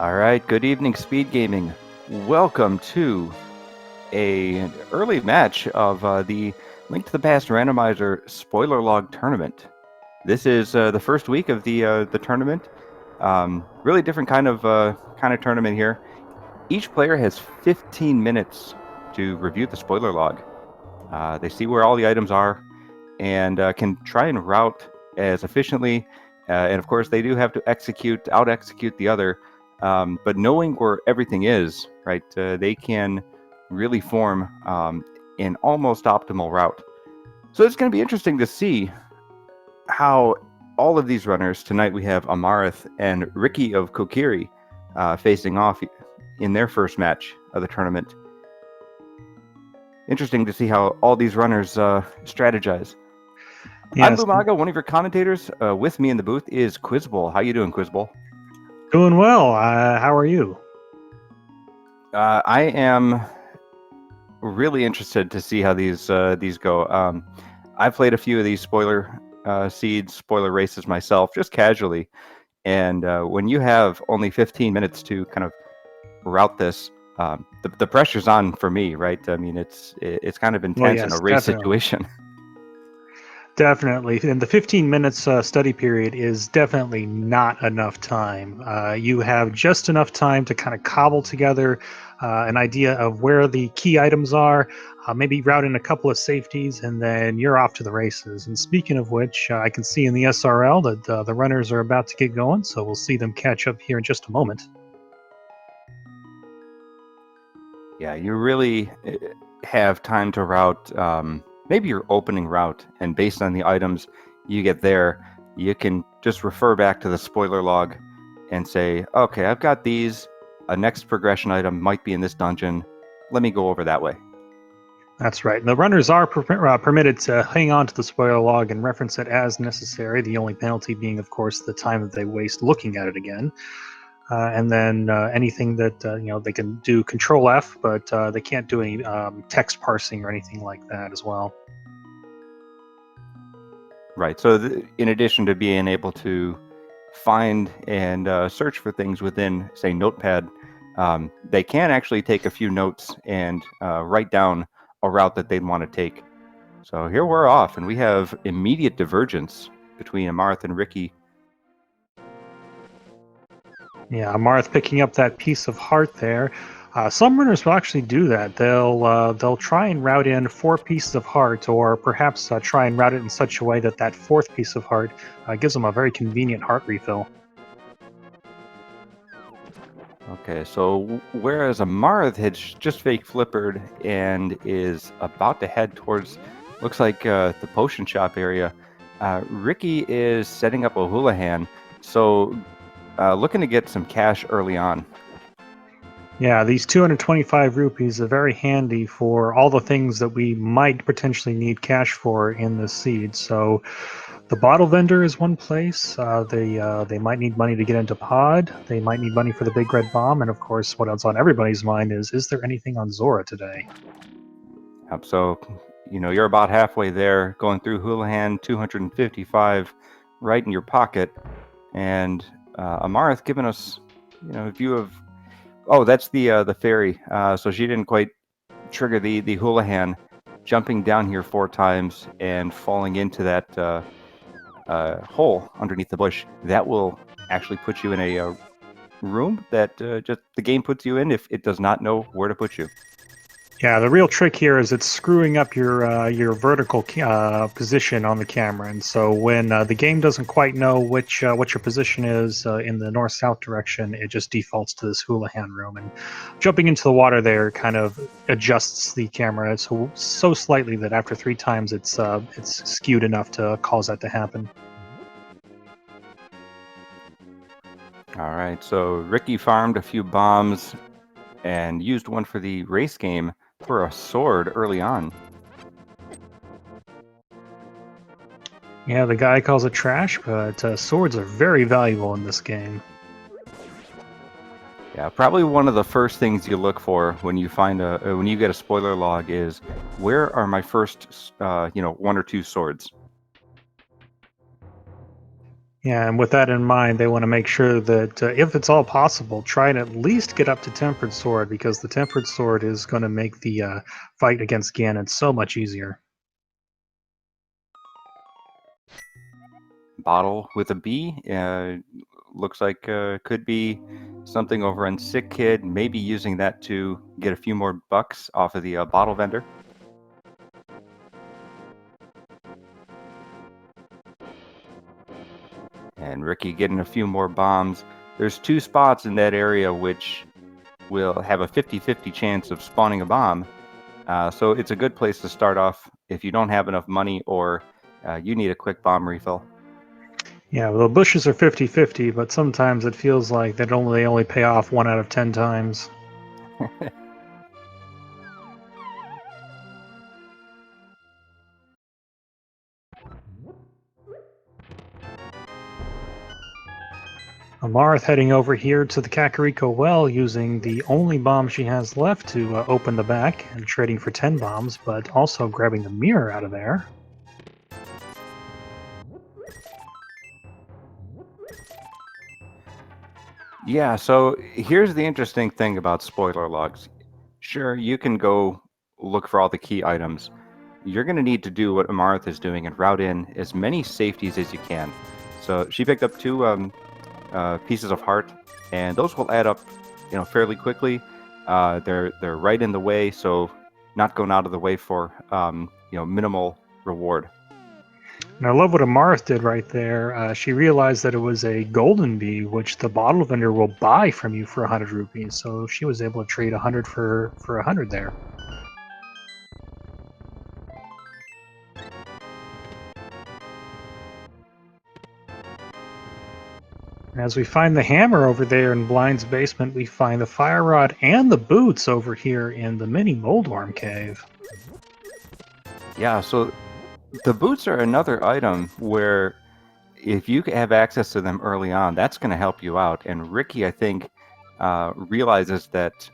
All right, good evening, Speed Gaming. Welcome to an early match of the Link to the Past Randomizer Spoiler Log Tournament. This is the first week of the tournament. Really different kind of tournament here. Each player has 15 minutes to review the spoiler log. They see where all the items are and can try and route as efficiently. And of course, they do have to out-execute the other. But knowing where everything is, right, they can really form an almost optimal route. So it's going to be interesting to see how all of these runners, tonight we have Amarith and RickyofKokiri facing off in their first match of the tournament. Interesting to see how all these runners strategize. Yes. I'm Bumaga, one of your commentators. With me in the booth is Quizbull. How you doing, Quizbull? Doing well. How are you? I am really interested to see how these go. I've played a few of these spoiler races myself, just casually. And when you have only 15 minutes to kind of route this, the pressure's on for me, right? I mean, it's kind of intense in a race situation. Definitely. And the 15 minutes study period is definitely not enough time. You have just enough time to kind of cobble together an idea of where the key items are, maybe route in a couple of safeties, and then you're off to the races. And speaking of which, I can see in the SRL that the runners are about to get going, so we'll see them catch up here in just a moment. Yeah, you really have time to route maybe your opening route, and based on the items you get there, you can just refer back to the spoiler log and say, okay, I've got these. A next progression item might be in this dungeon. Let me go over that way. That's right. And the runners are permitted to hang on to the spoiler log and reference it as necessary, the only penalty being, of course, the time that they waste looking at it again. And then anything that, they can do Control F, but they can't do any text parsing or anything like that as well. Right. So in addition to being able to find and search for things within, say, Notepad, they can actually take a few notes and write down a route that they'd want to take. So here we're off, and we have immediate divergence between Amarith and Ricky. Yeah, Amarith picking up that piece of heart there. Some runners will actually do that. They'll try and route in 4 pieces of heart, or perhaps try and route it in such a way that that 4th piece of heart gives them a very convenient heart refill. Okay, so whereas Amarith had just fake flippered and is about to head towards, looks like the potion shop area, Ricky is setting up a houlihan, so looking to get some cash early on. Yeah, these 225 rupees are very handy for all the things that we might potentially need cash for in this seed. So the bottle vendor is one place. They might need money to get into pod. They might need money for the big red bomb. And of course, what else on everybody's mind is there anything on Zora today? So, you're about halfway there, going through houlihan, 255 right in your pocket. And Amarith giving us, a view of, oh, that's the ferry. So she didn't quite trigger the houlihan, jumping down here 4 times and falling into that hole underneath the bush. That will actually put you in a room that just the game puts you in if it does not know where to put you. Yeah, the real trick here is it's screwing up your vertical position on the camera, and so when the game doesn't quite know what your position is in the north-south direction, it just defaults to this houlihan room. And jumping into the water there kind of adjusts the camera so slightly that after 3 times it's skewed enough to cause that to happen. All right, so Ricky farmed a few bombs and used one for the race game for a sword early on. Yeah, the guy calls it trash, but swords are very valuable in this game. Yeah, probably one of the first things you look for when you find when you get a spoiler log is, where are my first 1 or 2 swords? Yeah, and with that in mind, they want to make sure that if it's all possible, try and at least get up to Tempered Sword because the Tempered Sword is going to make the fight against Ganon so much easier. Bottle with a B. Looks like could be something over on Sick Kid, maybe using that to get a few more bucks off of the bottle vendor. And Ricky getting a few more bombs. There's 2 spots in that area which will have a 50-50 chance of spawning a bomb. So it's a good place to start off if you don't have enough money or you need a quick bomb refill. Yeah, well, the bushes are 50-50, but sometimes it feels like they only pay off 1 out of 10 times. Amarith heading over here to the Kakariko well using the only bomb she has left to open the back and trading for 10 bombs, but also grabbing the mirror out of there. Yeah, so here's the interesting thing about spoiler logs. Sure, you can go look for all the key items. You're going to need to do what Amarith is doing and route in as many safeties as you can. So she picked up 2 pieces of heart, and those will add up, fairly quickly. They're right in the way, so not going out of the way for minimal reward. And I love what Amarth did right there. She realized that it was a golden bee, which the bottle vendor will buy from you for 100 rupees. So she was able to trade 100 for 100 there. And as we find the hammer over there in Blind's basement, we find the fire rod and the boots over here in the mini Moldworm cave. Yeah, so the boots are another item where if you have access to them early on, that's going to help you out. And Ricky, I think, realizes that,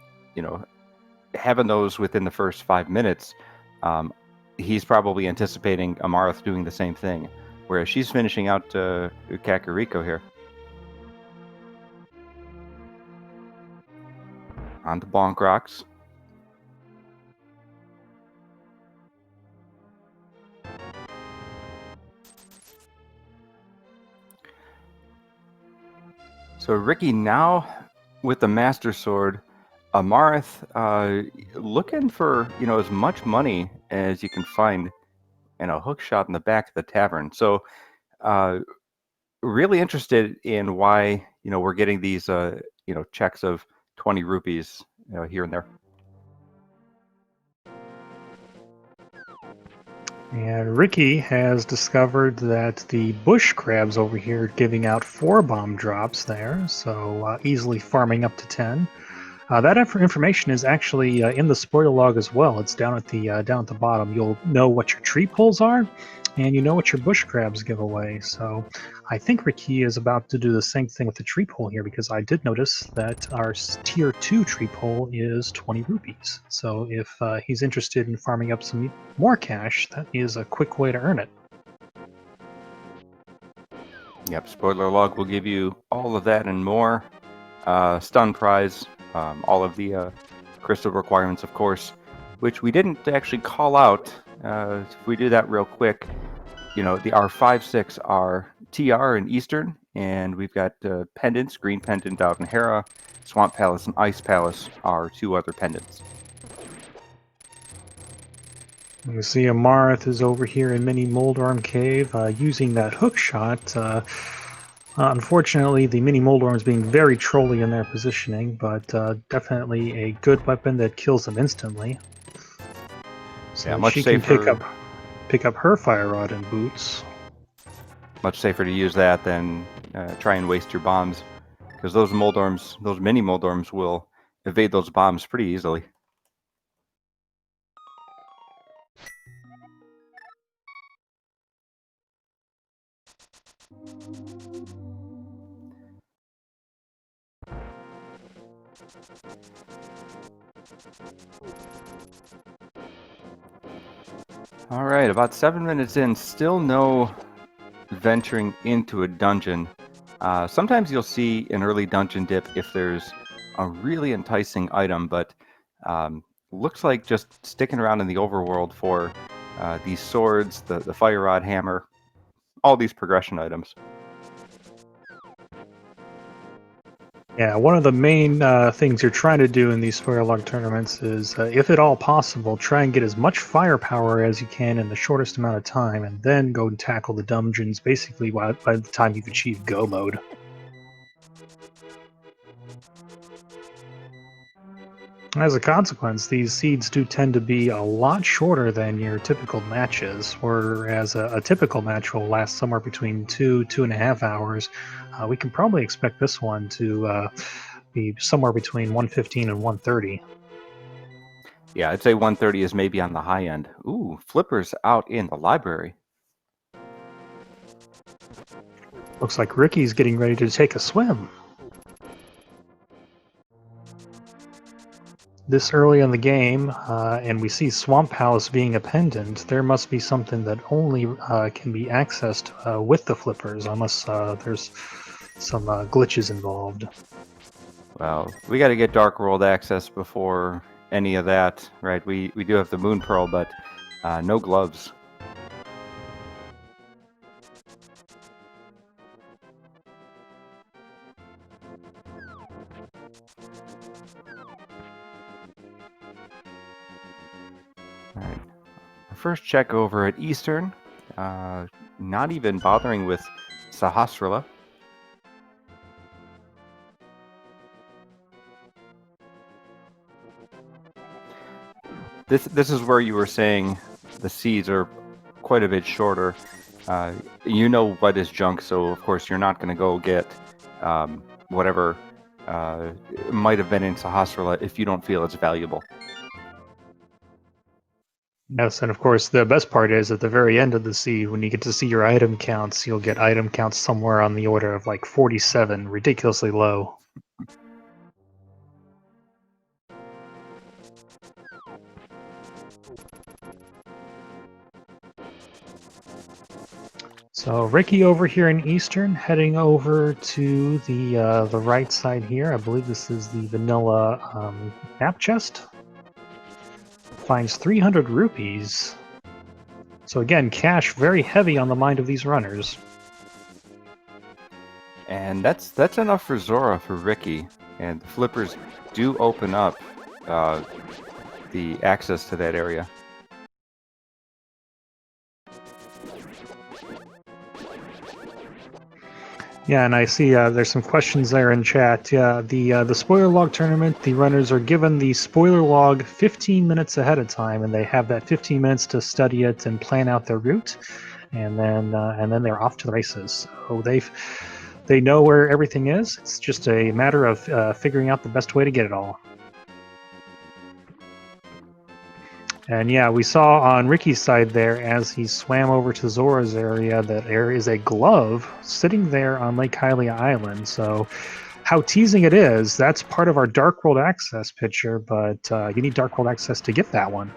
having those within the first 5 minutes, he's probably anticipating Amarith doing the same thing, whereas she's finishing out Kakariko here. On to Bonk Rocks. So Ricky now with the Master Sword, Amarith looking for as much money as you can find and a hook shot in the back of the tavern. So really interested in why we're getting these checks of 20 rupees here and there. And Ricky has discovered that the bush crabs over here are giving out 4 bomb drops there, so easily farming up to 10. That information is actually in the spoiler log as well. It's down at the bottom. You'll know what your tree pulls are, and you know what your bush crabs give away. So I think Ricky is about to do the same thing with the tree pull here because I did notice that our tier 2 tree pull is 20 rupees. So if he's interested in farming up some more cash, that is a quick way to earn it. Yep, spoiler log will give you all of that and more. Stun prize, all of the crystal requirements, of course, which we didn't actually call out. If we do that real quick, the R5-6 are TR and Eastern, and we've got pendants, green pendant out in Hera, Swamp Palace and Ice Palace are 2 other pendants. You see Amarith is over here in Mini Moldworm Cave using that hook shot. Unfortunately, the Mini Moldworms being very trolly in their positioning, but definitely a good weapon that kills them instantly. So yeah, much she safer. can pick up her fire rod and boots. Much safer to use that than try and waste your bombs, because those mini Moldworms will evade those bombs pretty easily. All right, about 7 minutes in, still no venturing into a dungeon, sometimes you'll see an early dungeon dip if there's a really enticing item, but looks like just sticking around in the overworld for these swords, the fire rod hammer, all these progression items. Yeah, one of the main things you're trying to do in these spoiler log tournaments is, if at all possible, try and get as much firepower as you can in the shortest amount of time, and then go and tackle the dungeons basically by the time you've achieved go mode. As a consequence, these seeds do tend to be a lot shorter than your typical matches, whereas a typical match will last somewhere between 2.5 hours. We can probably expect this one to be somewhere between 115 and 130. Yeah, I'd say 130 is maybe on the high end. Ooh, Flipper's out in the library. Looks like Ricky's getting ready to take a swim. This early in the game, and we see Swamp House being a pendant, there must be something that only can be accessed with the flippers, unless there's some glitches involved. Well, we got to get Dark World access before any of that, right? We do have the Moon Pearl, but no gloves. All right. Our first check over at Eastern, not even bothering with Sahasrara. This is where you were saying the seeds are quite a bit shorter. You know what is junk, so of course you're not going to go get whatever might have been in Sahasrara if you don't feel it's valuable. Yes, and of course the best part is at the very end of the seed, when you get to see your item counts, you'll get item counts somewhere on the order of like 47, ridiculously low. So Ricky over here in Eastern, heading over to the right side here. I believe this is the vanilla map chest. Finds 300 rupees. So again, cash very heavy on the mind of these runners. And that's enough for Zora for Ricky. And the flippers do open up the access to that area. Yeah, and I see there's some questions there in chat. Yeah, the spoiler log tournament, the runners are given the spoiler log 15 minutes ahead of time, and they have that 15 minutes to study it and plan out their route, and then they're off to the races. So they know where everything is. It's just a matter of figuring out the best way to get it all. And yeah, we saw on Ricky's side there, as he swam over to Zora's area, that there is a glove sitting there on Lake Hylia Island. So how teasing it is, that's part of our Dark World access picture, but you need Dark World access to get that one.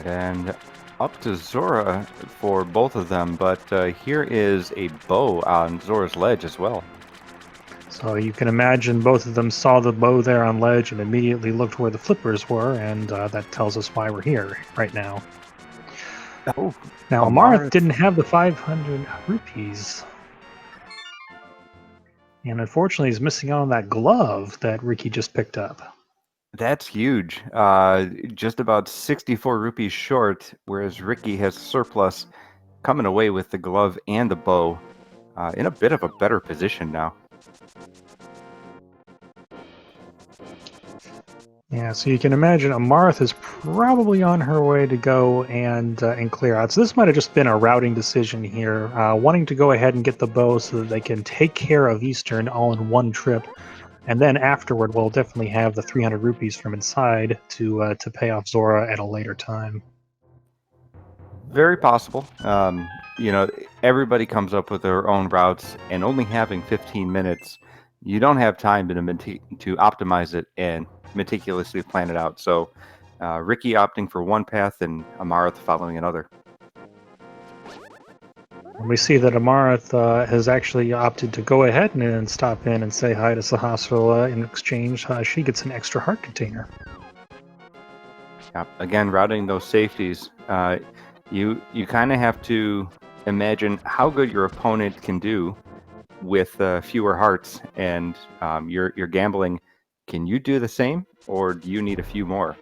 And up to Zora for both of them, but here is a bow on Zora's ledge as well. So you can imagine both of them saw the bow there on ledge and immediately looked where the flippers were, and that tells us why we're here right now. Oh, now, Amarith didn't have the 500 rupees. And unfortunately, he's missing out on that glove that Ricky just picked up. That's huge. Just about 64 rupees short, whereas Ricky has surplus, coming away with the glove and the bow, in a bit of a better position now. Yeah, so you can imagine Amarith is probably on her way to go and clear out. So this might have just been a routing decision here, wanting to go ahead and get the bow so that they can take care of Eastern all in one trip. And then afterward, we'll definitely have the 300 rupees from inside to pay off Zora at a later time. Very possible. You know, everybody comes up with their own routes, and only having 15 minutes, you don't have time to optimize it and meticulously plan it out. So Ricky opting for one path and Amarith following another. And we see that Amarith has actually opted to go ahead and stop in and say hi to Sahasrahla. In exchange, she gets an extra heart container. Again, routing those safeties, you kind of have to imagine how good your opponent can do with fewer hearts, and you're gambling. Can you do the same, or do you need a few more?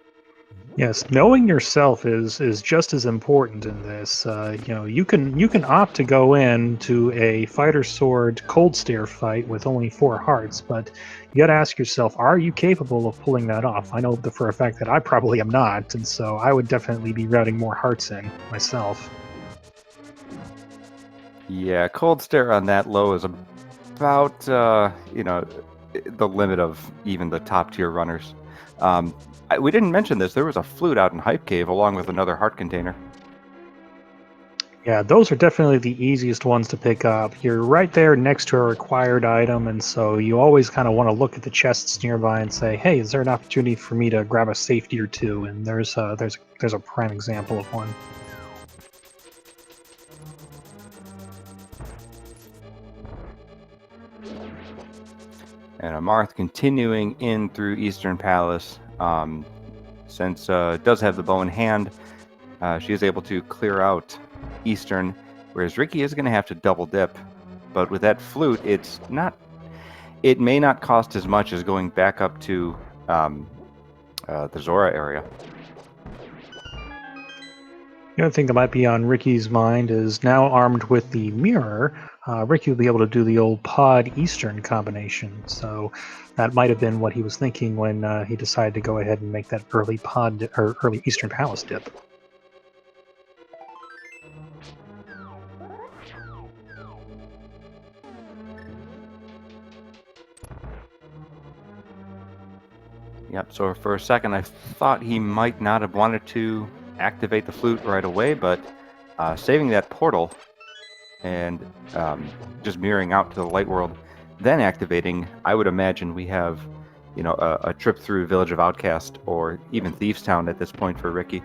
Yes, knowing yourself is just as important in this. You can opt to go in to a fighter sword cold stare fight with only 4 hearts, but you got to ask yourself: are you capable of pulling that off? I know for a fact that I probably am not, and so I would definitely be routing more hearts in myself. Yeah, cold stare on that low is about the limit of even the top tier runners. We didn't mention this. There was a flute out in Hype Cave along with another heart container. Yeah, those are definitely the easiest ones to pick up. You're right there next to a required item, and so you always kind of want to look at the chests nearby and say, "Hey, is there an opportunity for me to grab a safety or two?" And there's a prime example of one. And Amarth continuing in through Eastern Palace. Since it does have the bow in hand, she is able to clear out Eastern, whereas Ricky is going to have to double dip. But with that flute, it may not cost as much as going back up to the Zora area. The other thing that might be on Ricky's mind is now armed with the mirror, Ricky will be able to do the old pod Eastern combination. So that might have been what he was thinking when he decided to go ahead and make that early early Eastern Palace dip. Yep, so for a second I thought he might not have wanted to activate the flute right away, but saving that portal and just mirroring out to the light world, then activating, I would imagine we have, a trip through Village of Outcast or even Thieves Town at this point for Ricky.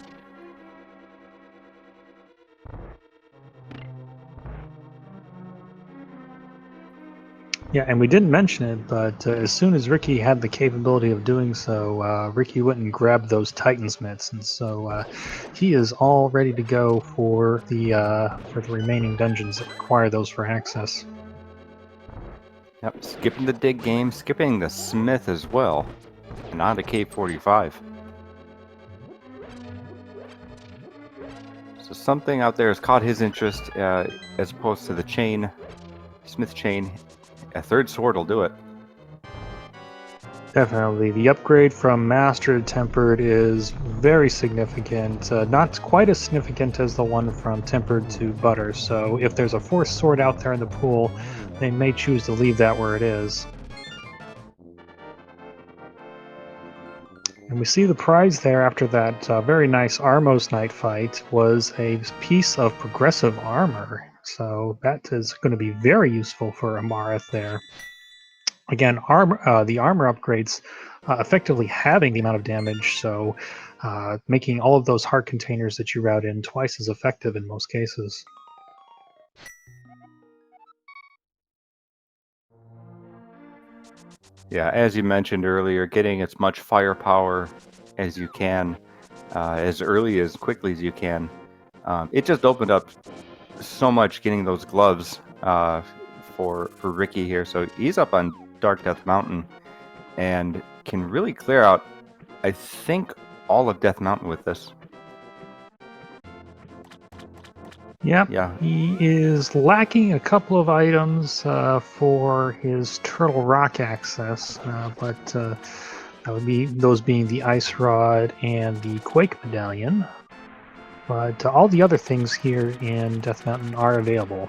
Yeah, and we didn't mention it, but as soon as Ricky had the capability of doing so, Ricky went and grabbed those Titan's mitts, and so he is all ready to go for the remaining dungeons that require those for access. Yep, skipping the dig game, skipping the Smith as well, and on to Cave 45. So something out there has caught his interest as opposed to the chain, Smith chain. A third sword will do it. Definitely. The upgrade from Master to Tempered is very significant. Not quite as significant as the one from Tempered to Butter, so if there's a fourth sword out there in the pool, they may choose to leave that where it is. And we see the prize there after that very nice Armos Knight fight was a piece of progressive armor. So that is going to be very useful for Amarith there. Again, the armor upgrades effectively halving the amount of damage, so making all of those heart containers that you route in twice as effective in most cases. Yeah, as you mentioned earlier, getting as much firepower as you can, as quickly as you can. It just opened up so much getting those gloves for Ricky here. So he's up on Dark Death Mountain and can really clear out, I think, all of Death Mountain with this. Yep. Yeah. He is lacking a couple of items for his Turtle Rock access, but that would be those being the Ice Rod and the Quake Medallion. But all the other things here in Death Mountain are available.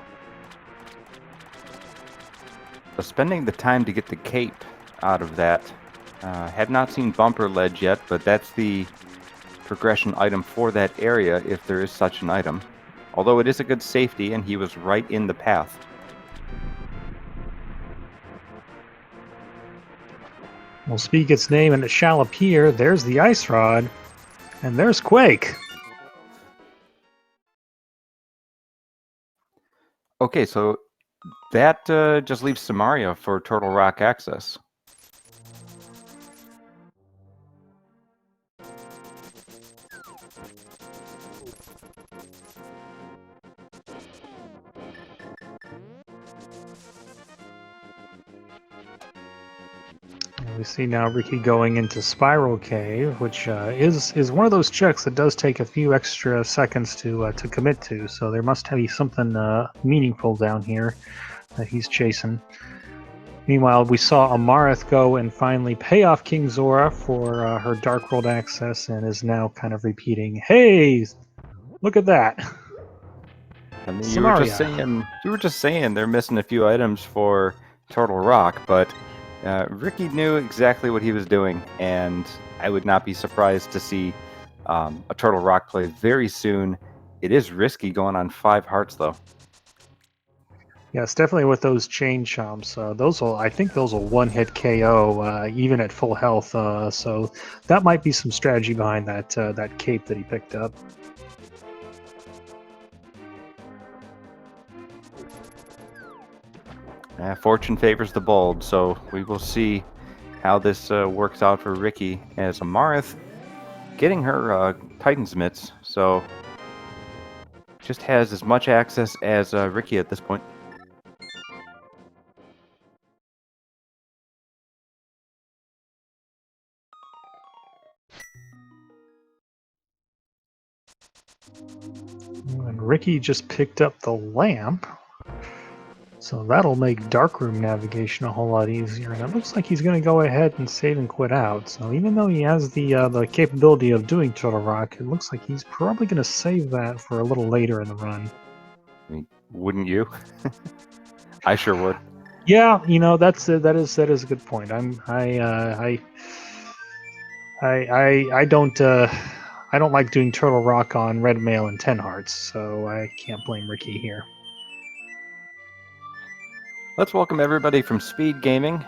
So spending the time to get the cape out of that. Have not seen Bumper Ledge yet, but that's the progression item for that area if there is such an item. Although it is a good safety, and he was right in the path. We'll speak its name and it shall appear. There's the Ice Rod. And there's Quake. Okay, so that just leaves Samaria for Turtle Rock access. We see now Ricky going into Spiral Cave, which is one of those checks that does take a few extra seconds to commit to. So there must be something meaningful down here that he's chasing. Meanwhile, we saw Amarith go and finally pay off King Zora for her Dark World access, and is now kind of repeating, "Hey, look at that!" I mean, Samaria. you were just saying they're missing a few items for Turtle Rock, but Ricky knew exactly what he was doing, and I would not be surprised to see a Turtle Rock play very soon. It is risky going on 5 hearts, though. Yes, definitely with those chain chomps. I think those will one-hit KO even at full health. So that might be some strategy behind that cape that he picked up. Fortune favors the bold, so we will see how this works out for Ricky as Amarith getting her Titan's mitts, so just has as much access as Ricky at this point. And Ricky just picked up the lamp. So that'll make darkroom navigation a whole lot easier. And it looks like he's going to go ahead and save and quit out. So even though he has the capability of doing Turtle Rock, it looks like he's probably going to save that for a little later in the run. I mean, wouldn't you? I sure would. Yeah, that is a good point. I don't like doing Turtle Rock on Red Mail and 10 Hearts, so I can't blame Ricky here. Let's welcome everybody from SpeedGaming.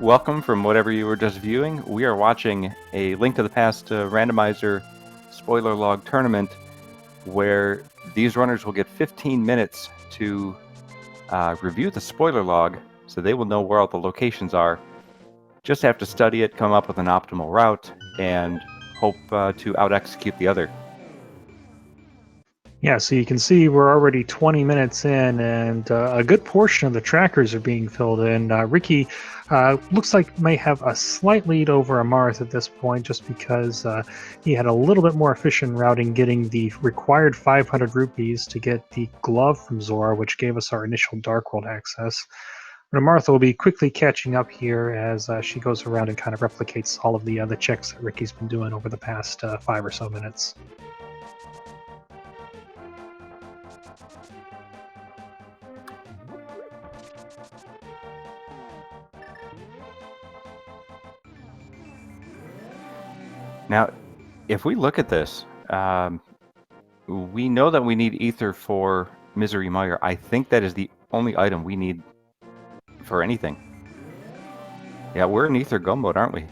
Welcome from whatever you were just viewing. We are watching a Link to the Past Randomizer spoiler log tournament where these runners will get 15 minutes to review the spoiler log, so they will know where all the locations are. Just have to study it, come up with an optimal route, and hope to out-execute the other. Yeah, so you can see we're already 20 minutes in, and a good portion of the trackers are being filled in. Ricky looks like may have a slight lead over Amarith at this point, just because he had a little bit more efficient routing getting the required 500 rupees to get the glove from Zora, which gave us our initial Dark World access. But Amarith will be quickly catching up here as she goes around and kind of replicates all of the checks that Ricky's been doing over the past 5 or so minutes. Now, if we look at this, we know that we need Ether for Misery Mire. I think that is the only item we need for anything. Yeah, we're in Ether Go mode, aren't we?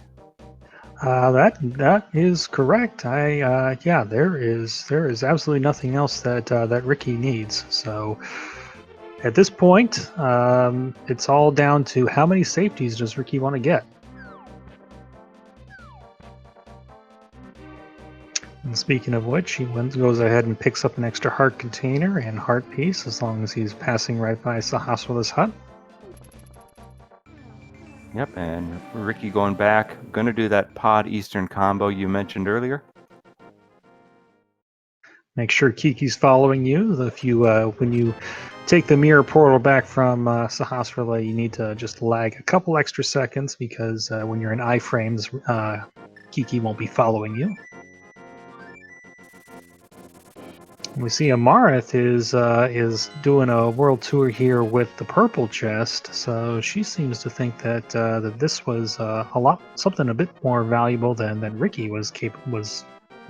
That is correct. There is absolutely nothing else that Ricky needs. So at this point, it's all down to how many safeties does Ricky want to get. And speaking of which, he goes ahead and picks up an extra heart container and heart piece as long as he's passing right by Sahasrara's hut. Yep, and Ricky going back, gonna do that pod Eastern combo you mentioned earlier. Make sure Kiki's following you. If you when you take the mirror portal back from Sahasrara, you need to just lag a couple extra seconds because when you're in iframes, Kiki won't be following you. We see Amarith is doing a world tour here with the purple chest, so she seems to think that that this was something a bit more valuable than Ricky was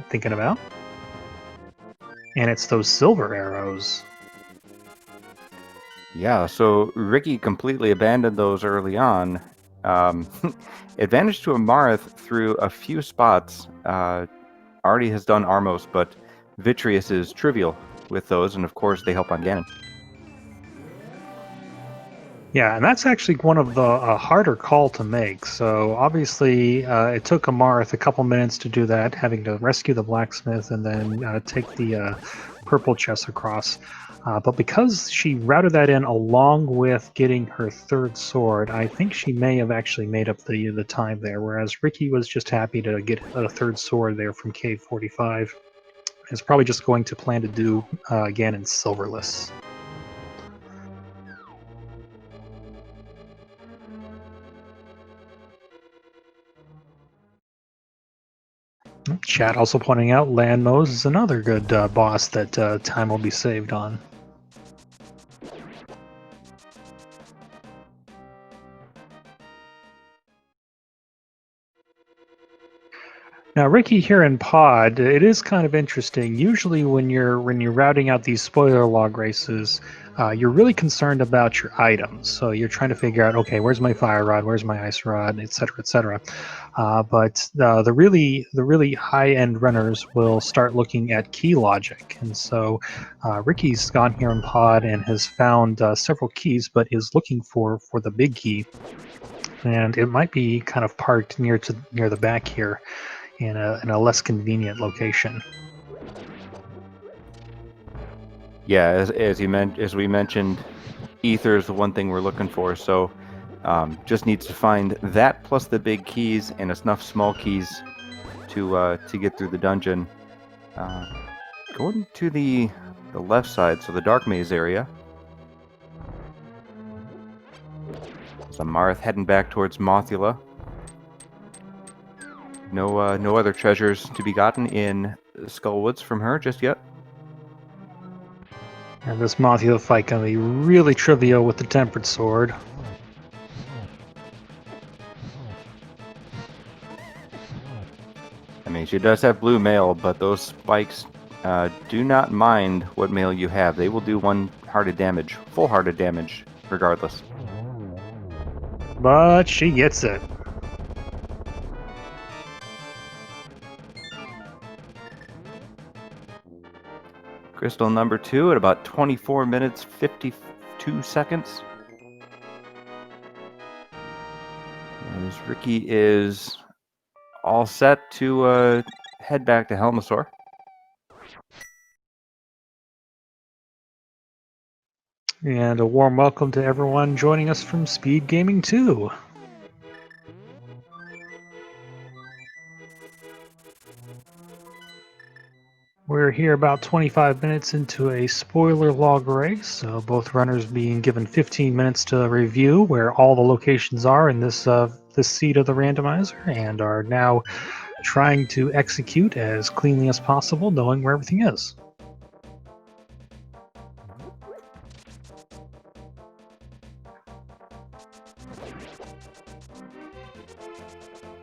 thinking about. And it's those silver arrows. Yeah, so Ricky completely abandoned those early on. Advantage to Amarith through a few spots. already has done Armos, but Vitreous is trivial with those, and of course they help on Ganon. Yeah, and that's actually one of the harder call to make. So obviously, it took Amarith a couple minutes to do that, having to rescue the blacksmith and then take the purple chest across. But because she routed that in along with getting her third sword, I think she may have actually made up the time there. Whereas Ricky was just happy to get a third sword there from Cave 45. Is probably just going to plan to do Ganon silverless. Chat also pointing out Landmos is another good boss that time will be saved on. Now, Ricky here in Pod, it is kind of interesting. Usually, when you're routing out these spoiler log races, you're really concerned about your items. So you're trying to figure out, okay, where's my fire rod, where's my ice rod, etc., etc. But the really high end runners will start looking at key logic, and so Ricky's gone here in Pod and has found several keys, but is looking for the big key, and it might be kind of parked near the back here. In a less convenient location. Yeah, as we mentioned, ether is the one thing we're looking for. So just needs to find that plus the big keys and enough small keys to get through the dungeon. Going to the left side, so the Dark Maze area. So Amarith heading back towards Mothula. No other treasures to be gotten in Skullwoods from her just yet. And this Mothula fight can be really trivial with the Tempered Sword. I mean, she does have blue mail, but those spikes do not mind what mail you have. They will do one-hearted damage, full-hearted damage, regardless. But she gets it. Crystal number 2 at about 24 minutes 52 seconds. As Ricky is all set to head back to Helmasaur. And a warm welcome to everyone joining us from SpeedGaming 2. We're here about 25 minutes into a spoiler log race, so both runners being given 15 minutes to review where all the locations are in this seat of the randomizer, and are now trying to execute as cleanly as possible, knowing where everything is.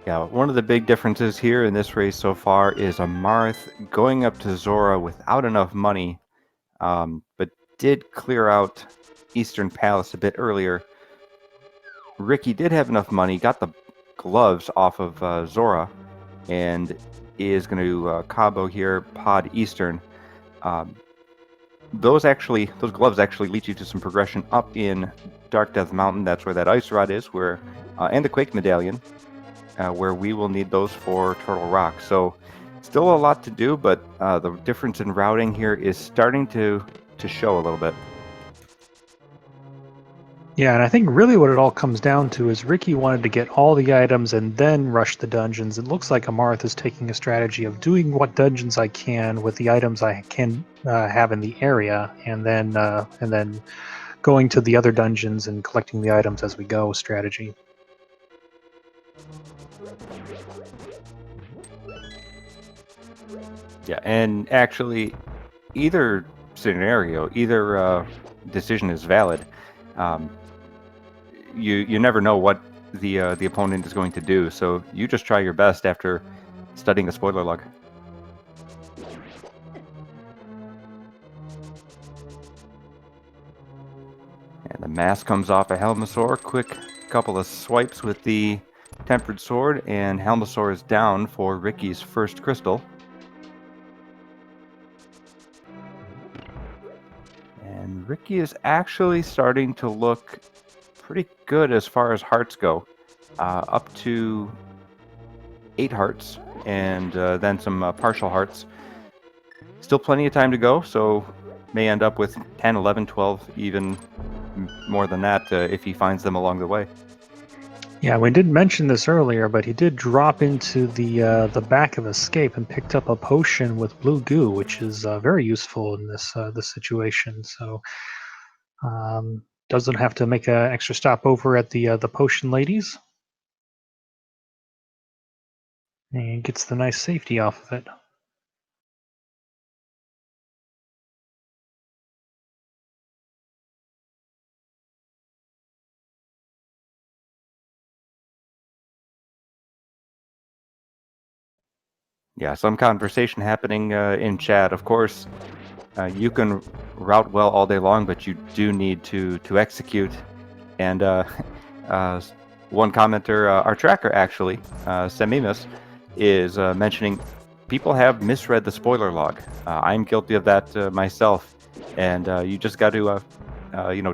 Yeah, one of the big differences here in this race so far is Amarith going up to Zora without enough money, but did clear out Eastern Palace a bit earlier. Ricky did have enough money, got the gloves off of Zora, and is going to combo here, Pod Eastern. Those gloves actually lead you to some progression up in Dark Death Mountain. That's where that ice rod is, and the Quake Medallion. Where we will need those for Turtle Rock. So still a lot to do, but the difference in routing here is starting to show a little bit. Yeah, and I think really what it all comes down to is Ricky wanted to get all the items and then rush the dungeons. It looks like Amarith is taking a strategy of doing what dungeons I can with the items I can have in the area, and then going to the other dungeons and collecting the items as we go strategy. Yeah, and actually, either scenario, either decision is valid. You never know what the opponent is going to do, so you just try your best after studying a spoiler log. And the mask comes off of Helmasaur. Quick couple of swipes with the Tempered Sword, and Helmasaur is down for Ricky's first crystal. Ricky is actually starting to look pretty good as far as hearts go. Up to 8 hearts, and then some partial hearts. Still plenty of time to go, so may end up with 10, 11, 12, even more than that if he finds them along the way. Yeah, we didn't mention this earlier, but he did drop into the back of Escape and picked up a potion with blue goo, which is very useful in this situation. So doesn't have to make an extra stop over at the potion ladies, and gets the nice safety off of it. Yeah, some conversation happening in chat. Of course, you can route well all day long, but you do need to execute. And one commenter, our tracker actually, Semimus, is mentioning people have misread the spoiler log. I'm guilty of that myself, and you just got to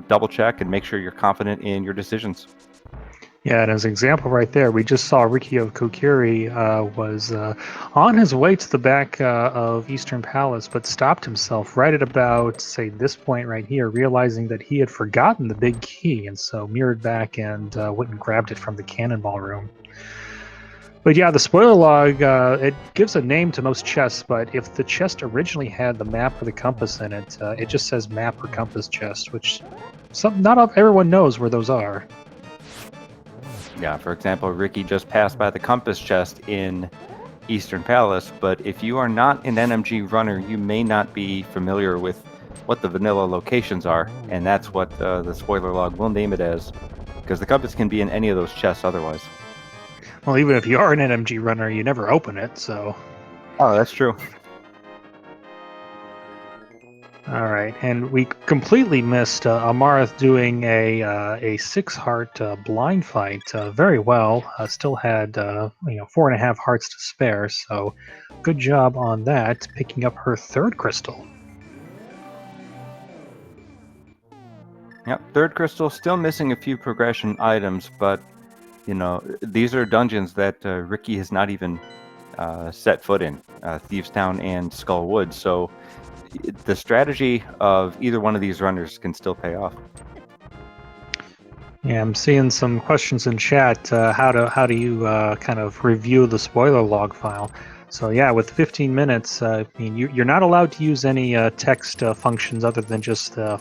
double check and make sure you're confident in your decisions. Yeah, and as an example right there, we just saw RickyofKokiri was on his way to the back of Eastern Palace, but stopped himself right at about, say, this point right here, realizing that he had forgotten the big key, and so mirrored back and went and grabbed it from the cannonball room. But yeah, the spoiler log, it gives a name to most chests, but if the chest originally had the map or the compass in it, it just says map or compass chest, which not everyone knows where those are. Yeah, for example, Ricky just passed by the compass chest in Eastern Palace, but if you are not an NMG runner, you may not be familiar with what the vanilla locations are, and that's what the spoiler log will name it as, because the compass can be in any of those chests otherwise. Well, even if you are an NMG runner, you never open it, so... Oh, that's true. All right, and we completely missed Amarith doing a 6-heart blind fight very well. Still had 4.5 hearts to spare, so good job on that, picking up her 3rd crystal. Yep, 3rd crystal, still missing a few progression items, but these are dungeons that Ricky has not even set foot in, Thieves Town and Skull Woods, so the strategy of either one of these runners can still pay off. Yeah, I'm seeing some questions in chat. How do you kind of review the spoiler log file? So yeah, with 15 minutes, I mean you're not allowed to use any text functions other than just a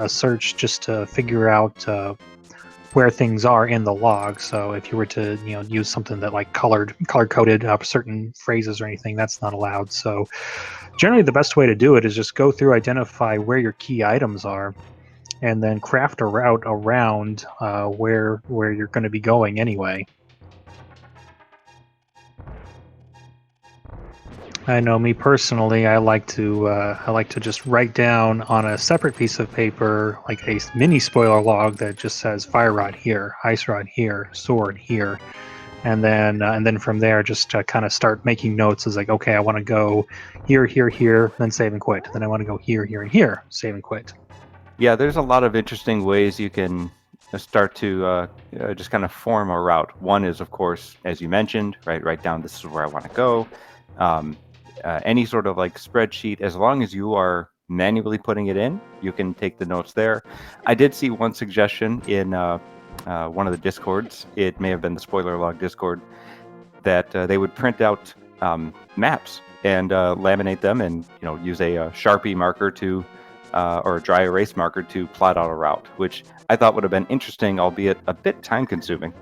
search just to figure out where things are in the log. So if you were to use something that like color coded up certain phrases or anything, that's not allowed. So generally the best way to do it is just go through, identify where your key items are, and then craft a route around where you're going to be going anyway. I know me personally, I like to just write down on a separate piece of paper like a mini spoiler log that just says fire rod here, ice rod here, sword here, and then from there just kind of start making notes as like, okay, I want to go here, here, here, then save and quit. Then I want to go here, here, and here, save and quit. Yeah, there's a lot of interesting ways you can start to just kind of form a route. One is, of course, as you mentioned, write down this is where I want to go. Any sort of like spreadsheet, as long as you are manually putting it in, you can take the notes there. I did see one suggestion in one of the Discords, it may have been the spoiler log Discord, that they would print out maps and laminate them and use a Sharpie marker to or a dry erase marker to plot out a route, which I thought would have been interesting, albeit a bit time consuming.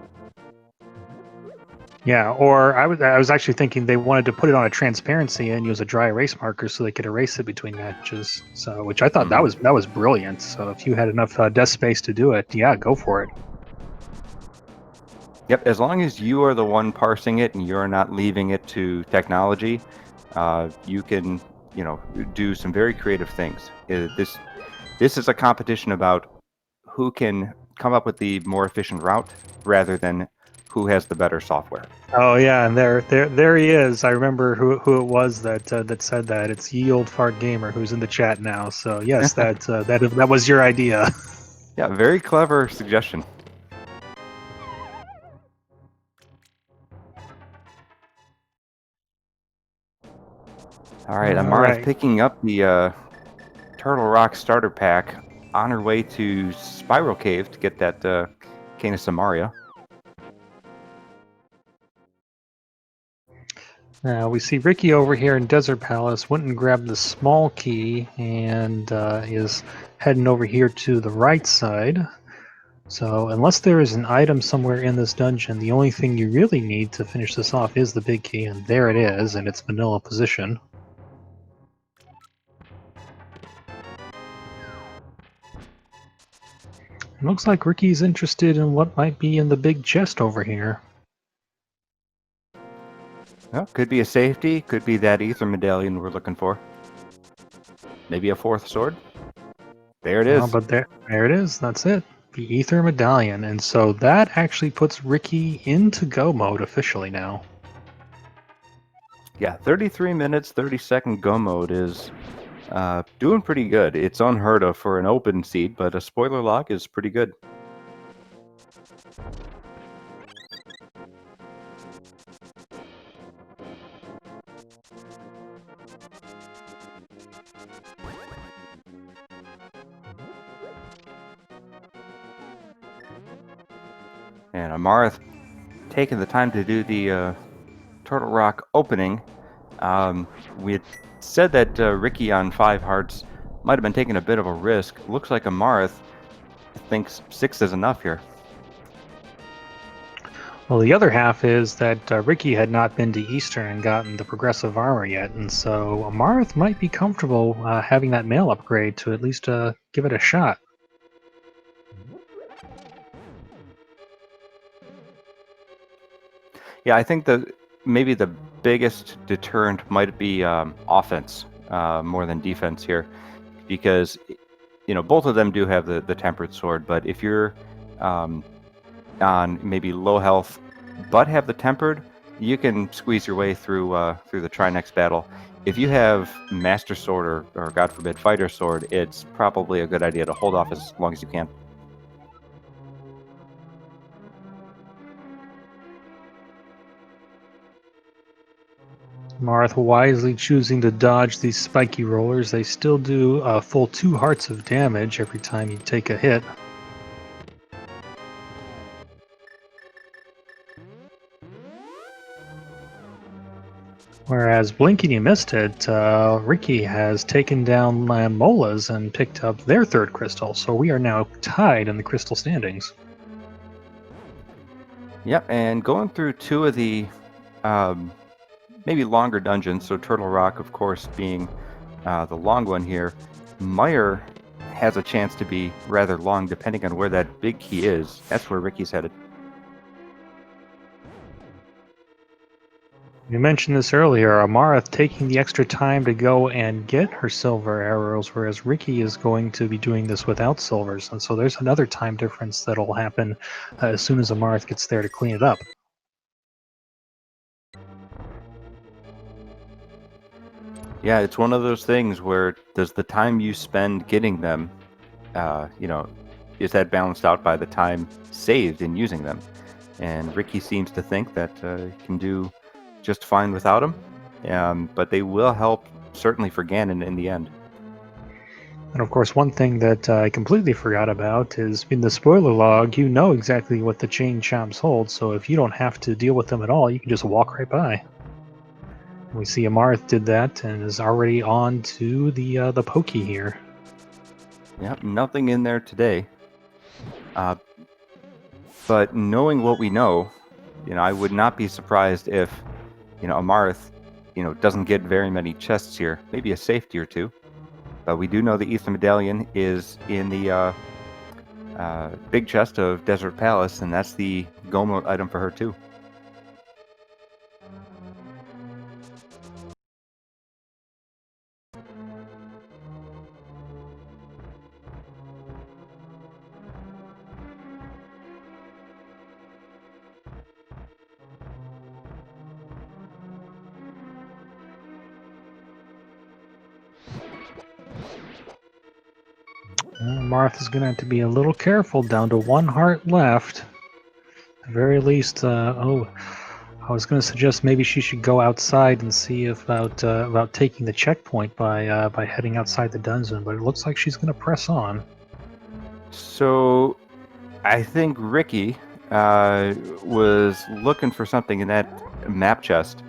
Yeah, or I was actually thinking they wanted to put it on a transparency and use a dry erase marker so they could erase it between matches. So, which I thought that was brilliant. So if you had enough desk space to do it, yeah, go for it. Yep, as long as you are the one parsing it and you're not leaving it to technology, you can do some very creative things. This is a competition about who can come up with the more efficient route rather than who has the better software. Oh yeah, and there he is. I remember who it was that that said that. It's Ye Old Fart Gamer who's in the chat now. So yes, that was your idea. Yeah, very clever suggestion. All right, All Amarith right. picking up the Turtle Rock starter pack on her way to Spiral Cave to get that Cane of Samaria. Now we see Ricky over here in Desert Palace went and grabbed the small key and is heading over here to the right side. So unless there is an item somewhere in this dungeon, the only thing you really need to finish this off is the big key, and there it is in its vanilla position. It looks like Ricky's interested in what might be in the big chest over here. Well, could be a safety, could be that ether medallion we're looking for. Maybe a fourth sword. There it is. But there it is. That's it. The Ether Medallion. And so that actually puts Ricky into go mode officially now. Yeah, 33 minutes, 30-second go mode is doing pretty good. It's unheard of for an open seed, but a spoiler log is pretty good. And Amarith taking the time to do the Turtle Rock opening. We had said that Ricky on 5 hearts might have been taking a bit of a risk. Looks like Amarith thinks 6 is enough here. Well, the other half is that Ricky had not been to Eastern and gotten the progressive armor yet, and so Amarith might be comfortable having that mail upgrade to at least give it a shot. Yeah, I think maybe the biggest deterrent might be offense more than defense here, because both of them do have the tempered sword, but if you're on maybe low health but have the tempered, you can squeeze your way through the Trinex battle. If you have Master Sword or God forbid Fighter Sword, it's probably a good idea to hold off as long as you can. Marth wisely choosing to dodge these spiky rollers. They still do a full 2 hearts of damage every time you take a hit. Whereas blinking you missed it, Ricky has taken down Mola's and picked up their 3rd crystal, so we are now tied in the crystal standings. Yep, and going through 2 of the maybe longer dungeons, so Turtle Rock, of course, being the long one here. Meyer has a chance to be rather long, depending on where that big key is. That's where Ricky's headed. You mentioned this earlier, Amarith taking the extra time to go and get her silver arrows, whereas Ricky is going to be doing this without silvers. And so there's another time difference that'll happen as soon as Amarith gets there to clean it up. Yeah, it's one of those things where does the time you spend getting them, is that balanced out by the time saved in using them? And Ricky seems to think that he can do just fine without them, but they will help certainly for Ganon in the end. And of course, one thing that I completely forgot about is in the spoiler log, you know exactly what the chain chomps hold, so if you don't have to deal with them at all, you can just walk right by. And we see Amarith did that and is already on to the pokey here. Yep, nothing in there today. But knowing what we know, I would not be surprised if, Amarith, doesn't get very many chests here. Maybe a safety or 2. But we do know the Ether Medallion is in the big chest of Desert Palace, and that's the go mode item for her too. Martha's going to have to be a little careful, down to 1 heart left. At the very least, I was going to suggest maybe she should go outside and see about taking the checkpoint by heading outside the dungeon, but it looks like she's going to press on. So, I think Ricky was looking for something in that map chest.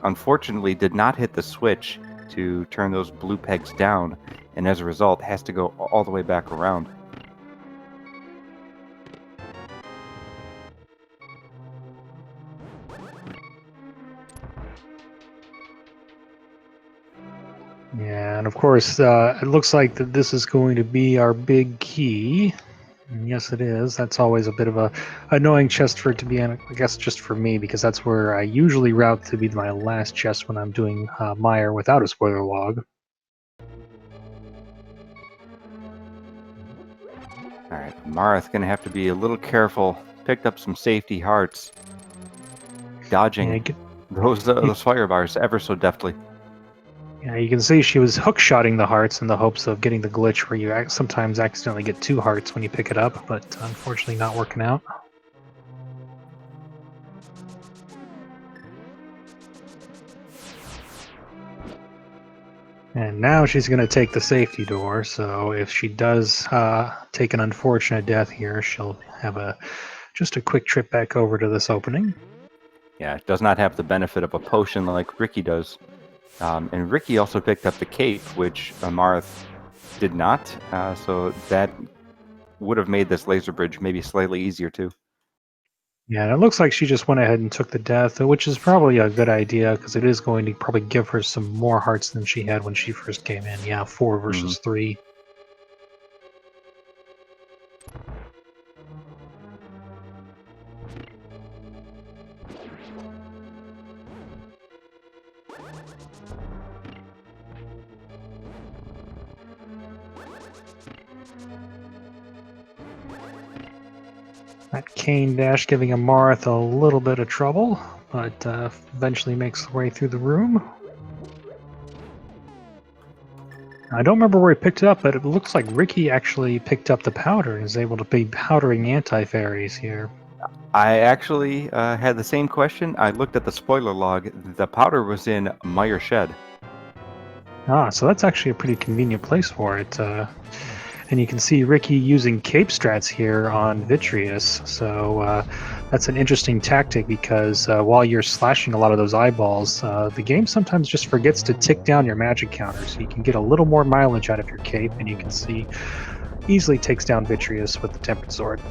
Unfortunately, did not hit the switch to turn those blue pegs down, and as a result, has to go all the way back around. Yeah, and of course, it looks like that this is going to be our big key. And yes, it is. That's always a bit of a annoying chest for it to be in, I guess just for me, because that's where I usually route to be my last chest when I'm doing Meyer without a spoiler log. Alright, Amarith gonna have to be a little careful. Picked up some safety hearts. Dodging those fire bars ever so deftly. Yeah, you can see she was hook-shotting the hearts in the hopes of getting the glitch where you sometimes accidentally get 2 hearts when you pick it up, but unfortunately not working out. And now she's going to take the safety door, so if she does take an unfortunate death here, she'll have just a quick trip back over to this opening. Yeah, it does not have the benefit of a potion like Ricky does. And Ricky also picked up the cape, which Amarith did not, so that would have made this laser bridge maybe slightly easier too. Yeah, and it looks like she just went ahead and took the death, which is probably a good idea, because it is going to probably give her some more hearts than she had when she first came in. Yeah, 4 versus 3. That cane dash giving Amarith a little bit of trouble, but eventually makes the way through the room. I don't remember where he picked it up, but it looks like Ricky actually picked up the powder and is able to be powdering anti-fairies here. I actually had the same question. I looked at the spoiler log. The powder was in Meyer's shed. Ah, so that's actually a pretty convenient place for it. And you can see Ricky using cape strats here on Vitreous. So that's an interesting tactic because while you're slashing a lot of those eyeballs, the game sometimes just forgets to tick down your magic counter. So you can get a little more mileage out of your cape, and you can see easily takes down Vitreous with the Tempered Sword.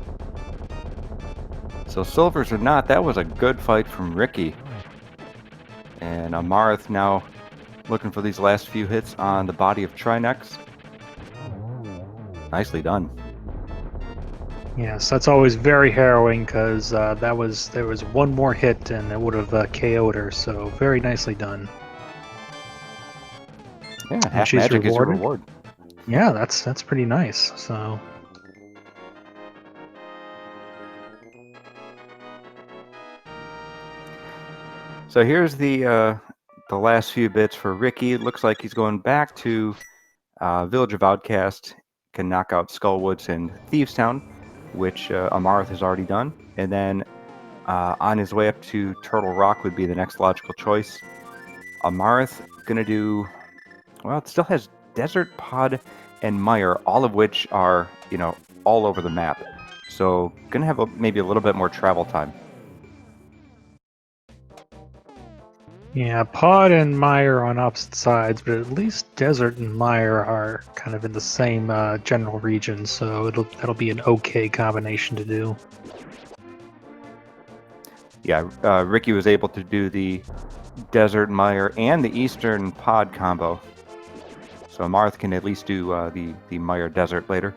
So silvers or not, that was a good fight from Ricky. And Amarith now looking for these last few hits on the body of Trinex. Nicely done. Yes, that's always very harrowing because there was one more hit and it would have KO'd her. So very nicely done. Yeah, half magic is your reward. Yeah, that's pretty nice. So here's the last few bits for Ricky. It looks like he's going back to Village of Outcast, can knock out Skullwoods and Thievestown, which Amarith has already done. And then on his way up to Turtle Rock would be the next logical choice. Amarith going to do, well, it still has Desert, Pod, and Meyer, all of which are, all over the map. So going to have maybe a little bit more travel time. Yeah, Pod and Meyer on opposite sides, but at least Desert and Meyer are kind of in the same general region, so that'll be an okay combination to do. Yeah, Ricky was able to do the Desert Meyer and the Eastern Pod combo, so Amarith can at least do the Meyer Desert later.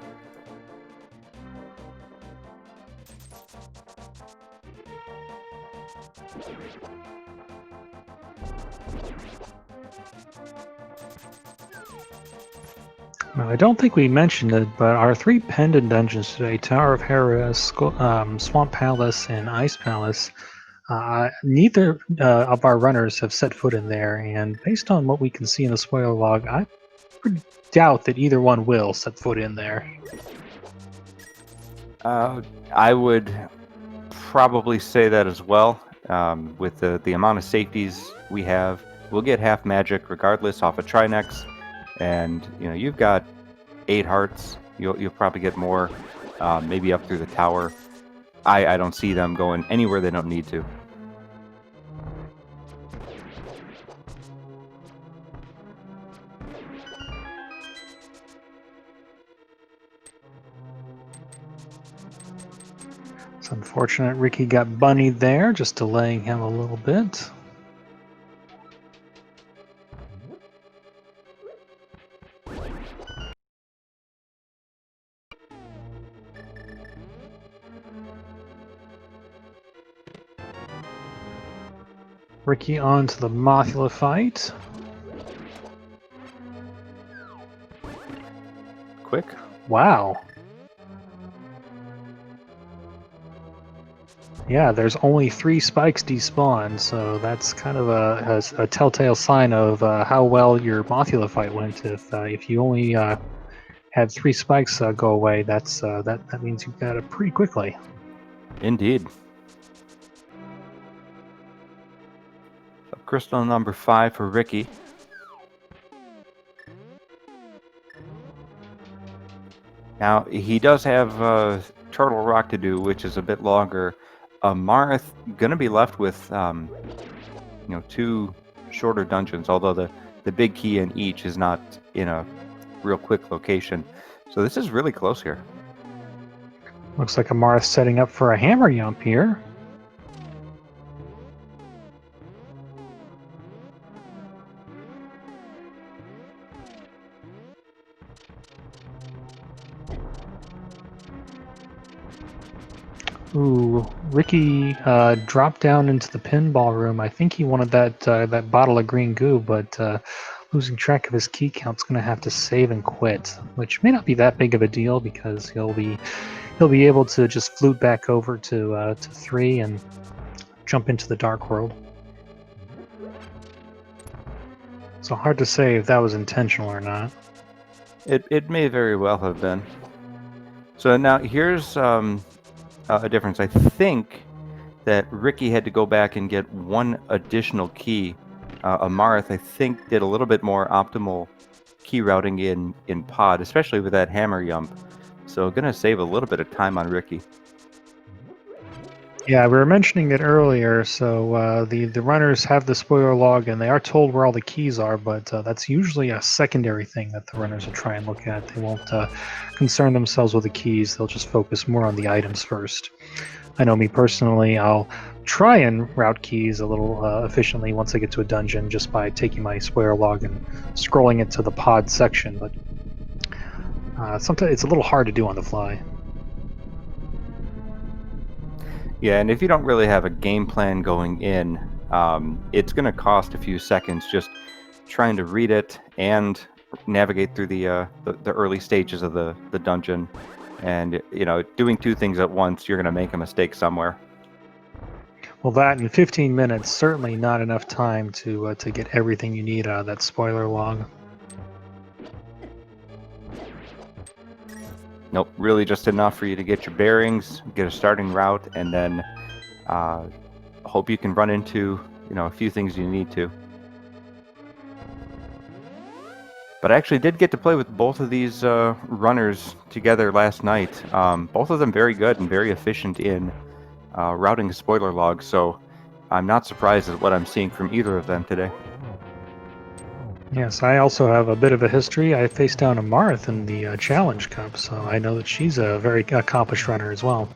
Well, I don't think we mentioned it, but our 3 pendant dungeons today, Tower of Hera, Swamp Palace, and Ice Palace, neither of our runners have set foot in there, and based on what we can see in the spoiler log, I pretty doubt that either one will set foot in there. I would probably say that as well. With the amount of safeties we have, we'll get half magic regardless off a Trinex, and you've got 8 hearts. You'll probably get more, maybe up through the tower. I don't see them going anywhere they don't need to. It's unfortunate Ricky got bunnied there, just delaying him a little bit. Ricky on to the Mothula fight. Quick. Wow. Yeah, there's only 3 spikes despawned, so that's kind of a telltale sign of how well your Mothula fight went. If you only had 3 spikes go away, that means you got it pretty quickly. Indeed. So crystal number 5 for Ricky. Now, he does have Turtle Rock to do, which is a bit longer. Amarith going to be left with 2 shorter dungeons, although the big key in each is not in a real quick location. So this is really close here. Looks like Amarith setting up for a hammer yump here. Ooh, Ricky dropped down into the pinball room. I think he wanted that bottle of green goo, but losing track of his key count's going to have to save and quit, which may not be that big of a deal because he'll be able to just flute back over to 3 and jump into the dark world. So hard to say if that was intentional or not. It may very well have been. So now here's a difference. I think that Ricky had to go back and get 1 additional key. Amarith, I think, did a little bit more optimal key routing in pod, especially with that hammer yump. So gonna save a little bit of time on Ricky. Yeah, we were mentioning it earlier. So the runners have the spoiler log, and they are told where all the keys are. But that's usually a secondary thing that the runners will try and look at. They won't concern themselves with the keys. They'll just focus more on the items first. I know me personally, I'll try and route keys a little efficiently once I get to a dungeon, just by taking my spoiler log and scrolling it to the pod section. But sometimes it's a little hard to do on the fly. Yeah, and if you don't really have a game plan going in, it's going to cost a few seconds just trying to read it and navigate through the early stages of the dungeon. And, doing 2 things at once, you're going to make a mistake somewhere. Well, that in 15 minutes, certainly not enough time to get everything you need out of that spoiler log. Nope, really just enough for you to get your bearings, get a starting route, and then hope you can run into, a few things you need to. But I actually did get to play with both of these runners together last night. Both of them very good and very efficient in routing a spoiler log, so I'm not surprised at what I'm seeing from either of them today. Yes, I also have a bit of a history. I faced down Amarith in the Challenge Cup, so I know that she's a very accomplished runner as well.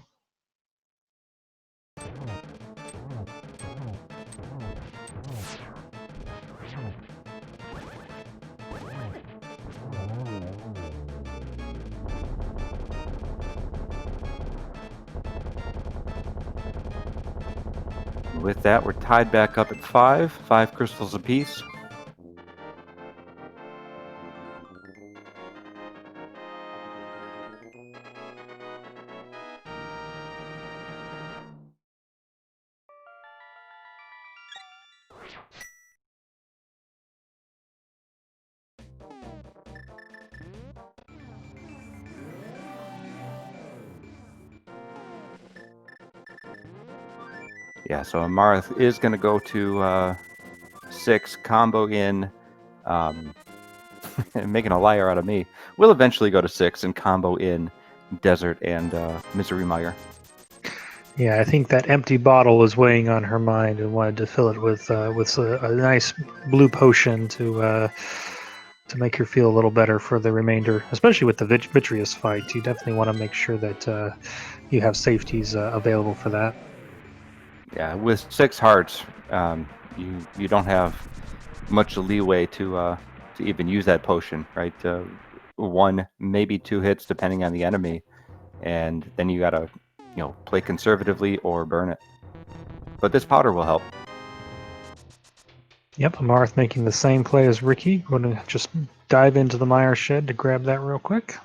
With that, we're tied back up at 5 crystals apiece. Yeah, so Amarith is going to go to 6, combo in, making a liar out of me. We'll eventually go to 6 and combo in Desert and Misery Mire. Yeah, I think that empty bottle was weighing on her mind and wanted to fill it with a nice blue potion to make her feel a little better for the remainder, especially with the Vitreous fight. You definitely want to make sure that you have safeties available for that. Yeah, with 6 hearts, you don't have much leeway to even use that potion, right? 1, maybe 2 hits depending on the enemy, and then you gotta, play conservatively or burn it. But this powder will help. Yep, Amarth making the same play as Ricky. Going to just dive into the Mire Shed to grab that real quick.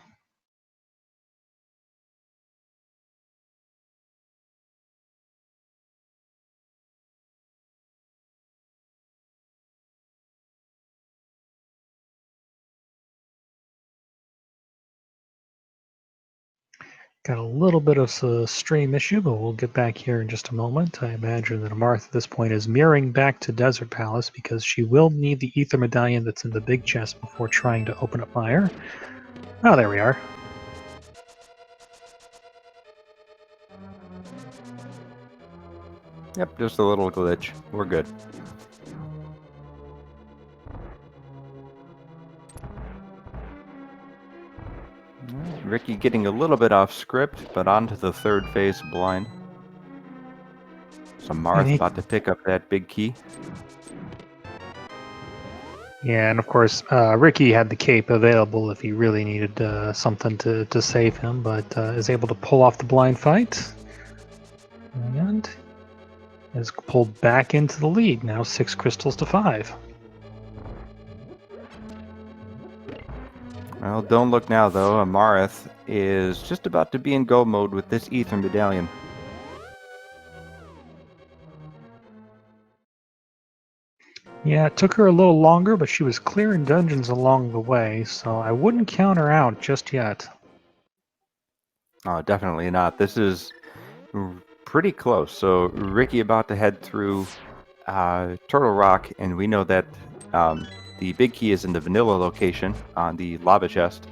Got a little bit of a stream issue, but we'll get back here in just a moment. I imagine that Amarth at this point is mirroring back to Desert Palace because she will need the Ether Medallion that's in the big chest before trying to open up Mire. Oh, there we are. Yep, just a little glitch. We're good. Ricky getting a little bit off script, but onto the 3rd phase blind. So Marth about to pick up that big key. Yeah, and of course, Ricky had the cape available if he really needed something to save him, but is able to pull off the blind fight. And is pulled back into the lead, now 6 crystals to 5. Well, don't look now, though. Amarith is just about to be in go mode with this Ether Medallion. Yeah, it took her a little longer, but she was clearing dungeons along the way, so I wouldn't count her out just yet. Oh, definitely not. This is pretty close. So Ricky about to head through Turtle Rock, and we know that the big key is in the vanilla location on the lava chest.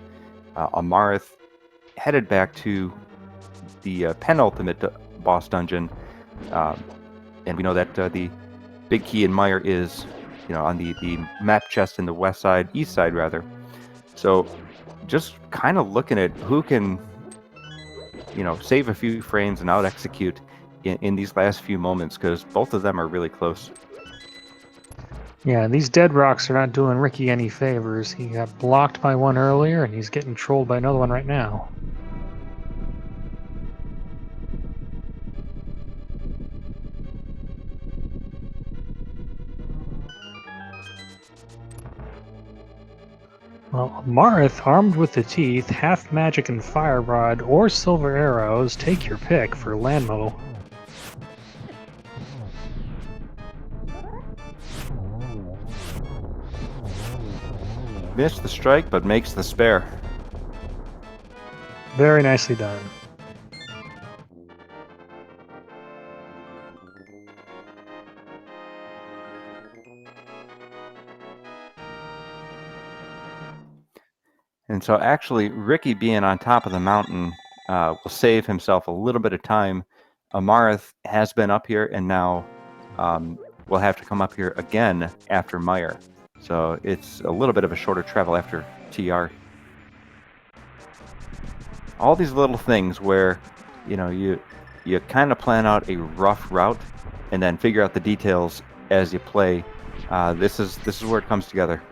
Amarith headed back to the penultimate boss dungeon, and we know that the big key in Mire is, on the map chest in the east side rather. So just kind of looking at who can, save a few frames and out execute in these last few moments, because both of them are really close. Yeah, these dead rocks are not doing Ricky any favors. He got blocked by one earlier, and he's getting trolled by another one right now. Well, Marith, armed with the teeth, half magic and fire rod, or silver arrows, take your pick for Landmo. Missed the strike, but makes the spare. Very nicely done. And so actually, Ricky being on top of the mountain will save himself a little bit of time. Amarith has been up here, and now will have to come up here again after Mire. So it's a little bit of a shorter travel after TR. All these little things where, you kind of plan out a rough route and then figure out the details as you play. This is where it comes together.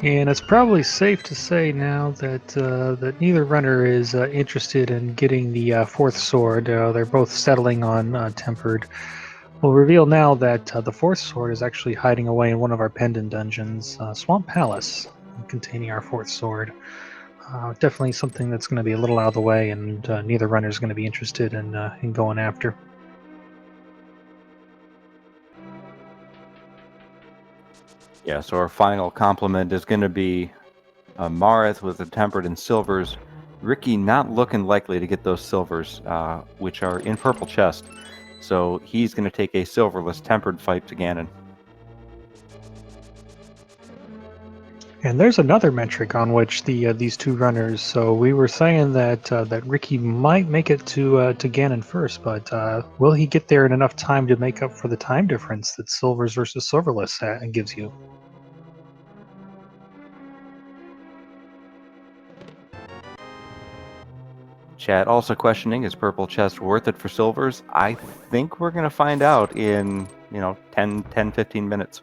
And it's probably safe to say now that that neither runner is interested in getting the fourth sword. They're both settling on tempered. We'll reveal now that the fourth sword is actually hiding away in one of our pendant dungeons, Swamp Palace, containing our fourth sword. Definitely something that's going to be a little out of the way, and neither runner is going to be interested in going after. Yeah, so our final compliment is going to be Amarith with the tempered and silvers. Ricky not looking likely to get those silvers, which are in purple chest. So he's going to take a silverless tempered fight to Ganon. And there's another metric on which these two runners. So we were saying that that Ricky might make it to Ganon first, but will he get there in enough time to make up for the time difference that silvers versus silverless gives you? Chat also questioning, is purple chest worth it for silvers? I think we're going to find out in, 10, 15 minutes.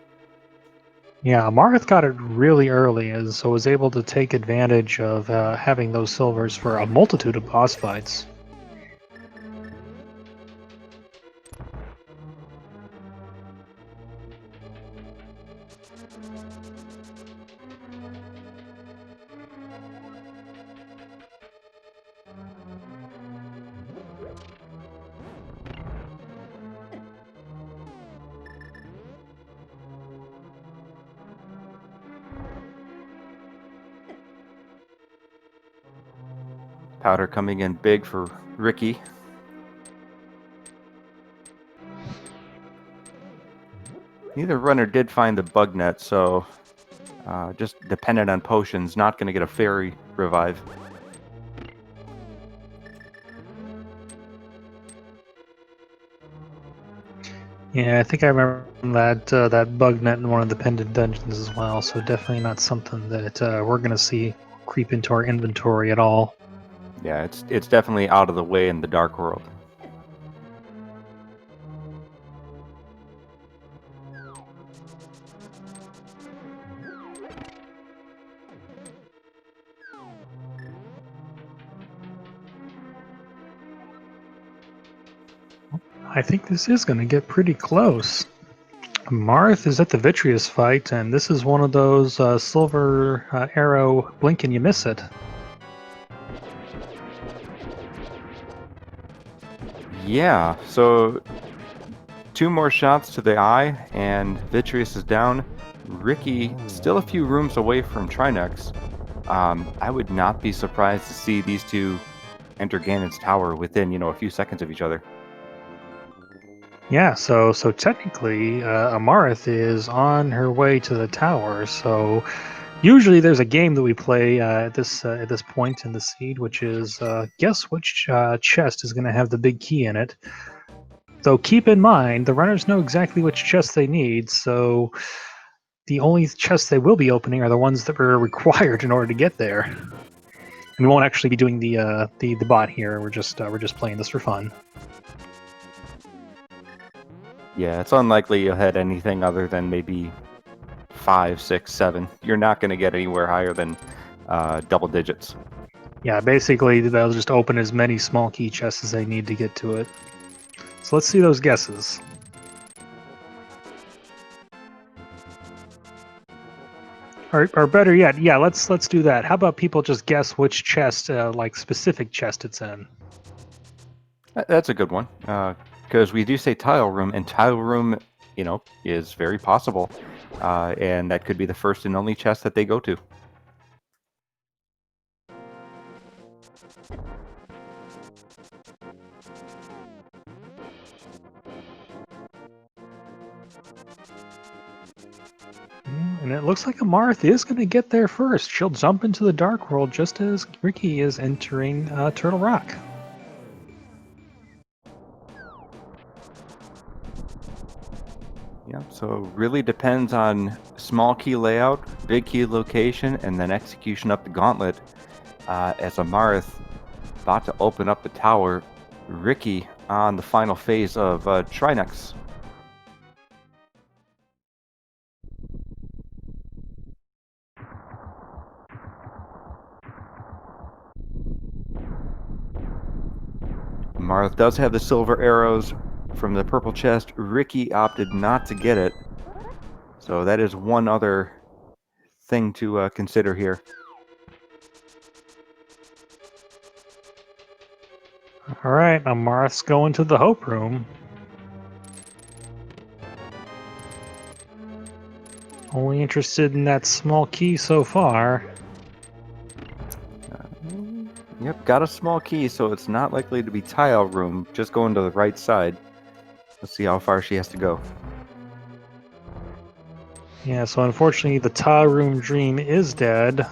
Yeah, Amarith got it really early, and so was able to take advantage of having those silvers for a multitude of boss fights. Powder coming in big for Ricky. Neither runner did find the bug net, so just dependent on potions, not going to get a fairy revive. Yeah, I think I remember that bug net in one of the pendant dungeons as well. So definitely not something that we're gonna see creep into our inventory at all. Yeah, it's definitely out of the way in the Dark World. I think this is gonna get pretty close. Marth is at the Vitreous fight, and this is one of those silver arrow blink and you miss it. Yeah, so 2 more shots to the eye, and Vitreous is down. Ricky still a few rooms away from Trinex. I would not be surprised to see these two enter Ganon's tower within, a few seconds of each other. Yeah, so technically, Amarith is on her way to the tower. So usually there's a game that we play at this point in the seed, which is guess which chest is going to have the big key in it. So keep in mind the runners know exactly which chest they need. So the only chests they will be opening are the ones that were required in order to get there. And we won't actually be doing the bot here. We're just playing this for fun. Yeah, it's unlikely you'll hit anything other than maybe 5, 6, 7. You're not going to get anywhere higher than double digits. Yeah, basically they'll just open as many small key chests as they need to get to it. So let's see those guesses. Or better yet, yeah, let's do that. How about people just guess which chest, like specific chest it's in? That's a good one, because we do say tile room, and tile room, is very possible, and that could be the first and only chest that they go to. And it looks like Amarth is going to get there first. She'll jump into the Dark World just as Ricky is entering Turtle Rock. Yeah, so really depends on small key layout, big key location, and then execution up the gauntlet. As Amarith about to open up the tower, Ricky on the final phase of Trinex. Amarith does have the silver arrows from the purple chest. Ricky opted not to get it. So that is one other thing to consider here. All right, Amarith's going to the Hope Room. Only interested in that small key so far. Yep, got a small key, so it's not likely to be tile room. Just going to the right side. Let's see how far she has to go. Yeah, so unfortunately the tile room dream is dead.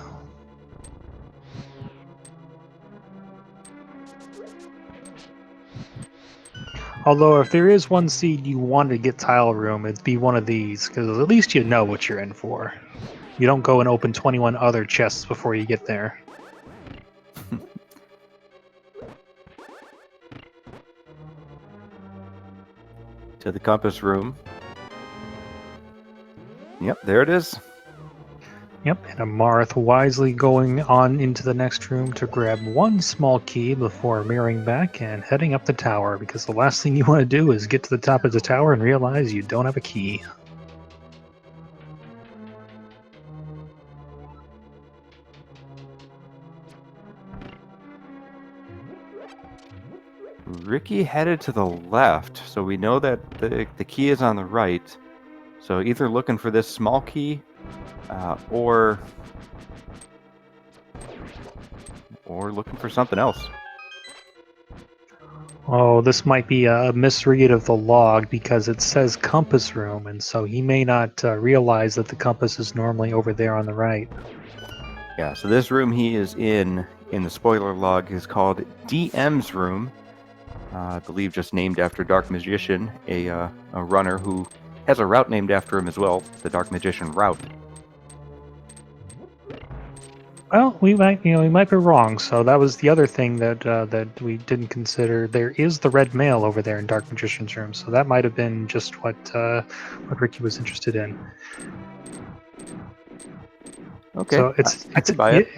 Although if there is one seed you want to get tile room, it'd be one of these, because at least you know what you're in for. You don't go and open 21 other chests before you get there. To the compass room. Yep, there it is. Yep, and Amarith wisely going on into the next room to grab one small key before mirroring back and heading up the tower, because the last thing you want to do is get to the top of the tower and realize you don't have a key. Ricky headed to the left, so we know that the key is on the right. So either looking for this small key, or looking for something else. Oh, this might be a misread of the log because it says compass room, and so he may not realize that the compass is normally over there on the right. Yeah, so this room he is in the spoiler log is called DM's room. I believe just named after Dark Magician, a runner who has a route named after him as well, the Dark Magician route. Well, we might be wrong. So that was the other thing that we didn't consider. There is the red mail over there in Dark Magician's room, so that might have been just what Ricky was interested in. Okay, So I could buy it.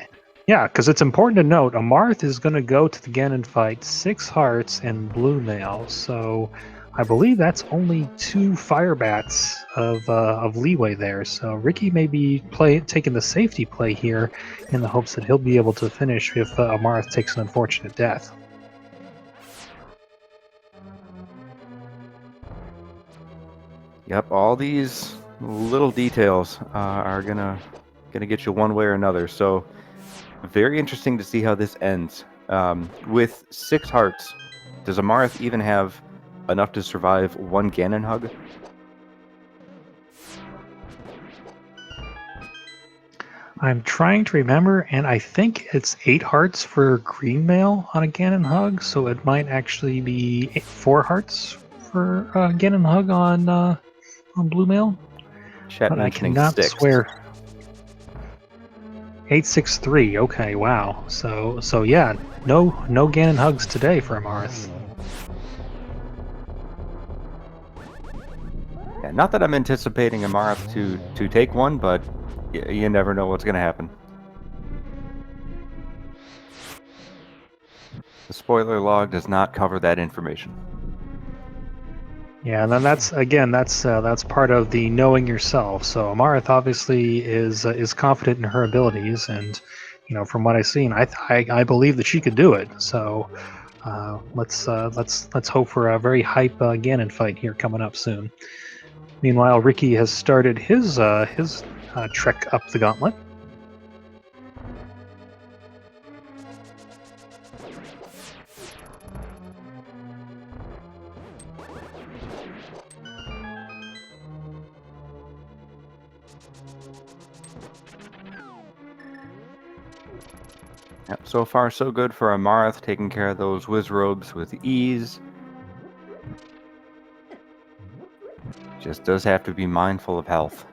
Yeah, because it's important to note, Amarith is going to go to the Ganon fight 6 hearts and blue mail. So I believe that's only 2 fire bats of leeway there. So Ricky may be taking the safety play here in the hopes that he'll be able to finish if Amarith takes an unfortunate death. Yep, all these little details are gonna get you one way or another. So very interesting to see how this ends. With 6 hearts, does Amarith even have enough to survive one Ganon hug? I'm trying to remember, and I think it's 8 hearts for green mail on a Ganon hug, so it might actually be 4 hearts for Ganon hug on blue mail. Chat But I mentioning cannot 6. swear. 863. Okay, wow. So yeah, no Ganon hugs today for Amarith. Yeah, not that I'm anticipating Amarith to take one, but you never know what's going to happen. The spoiler log does not cover that information. Yeah, and then that's part of the knowing yourself. So Amarith obviously is confident in her abilities, and from what I've seen, I believe that she could do it. So let's hope for a very hype Ganon fight here coming up soon. Meanwhile, Ricky has started his trek up the gauntlet. Yep, so far so good for Amarith, taking care of those Wizrobes with ease. Just does have to be mindful of health.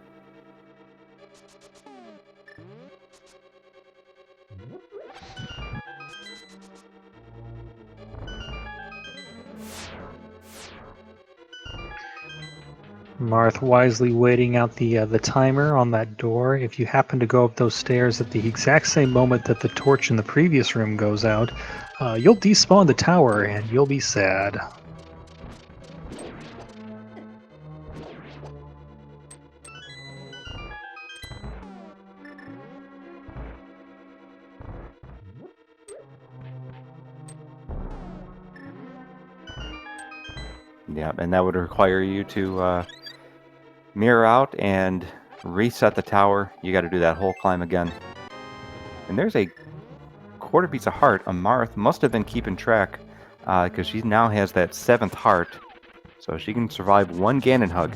Marth wisely waiting out the timer on that door. If you happen to go up those stairs at the exact same moment that the torch in the previous room goes out, you'll despawn the tower and you'll be sad. Yeah, and that would require you to mirror out and reset the tower. You got to do that whole climb again. And there's a quarter piece of heart. Amarith must have been keeping track because she now has that 7th heart. So she can survive one Ganon hug.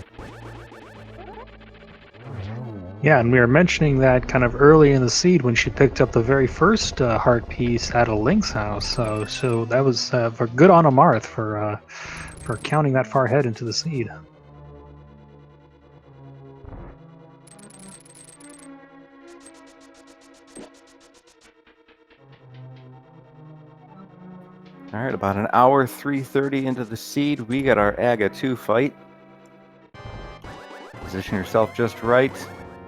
Yeah, and we were mentioning that kind of early in the seed when she picked up the very first heart piece at a Link's house. So that was for good on Amarith for counting that far ahead into the seed. All right, about an hour 3:30 into the seed, we got our Aga 2 fight. Position yourself just right.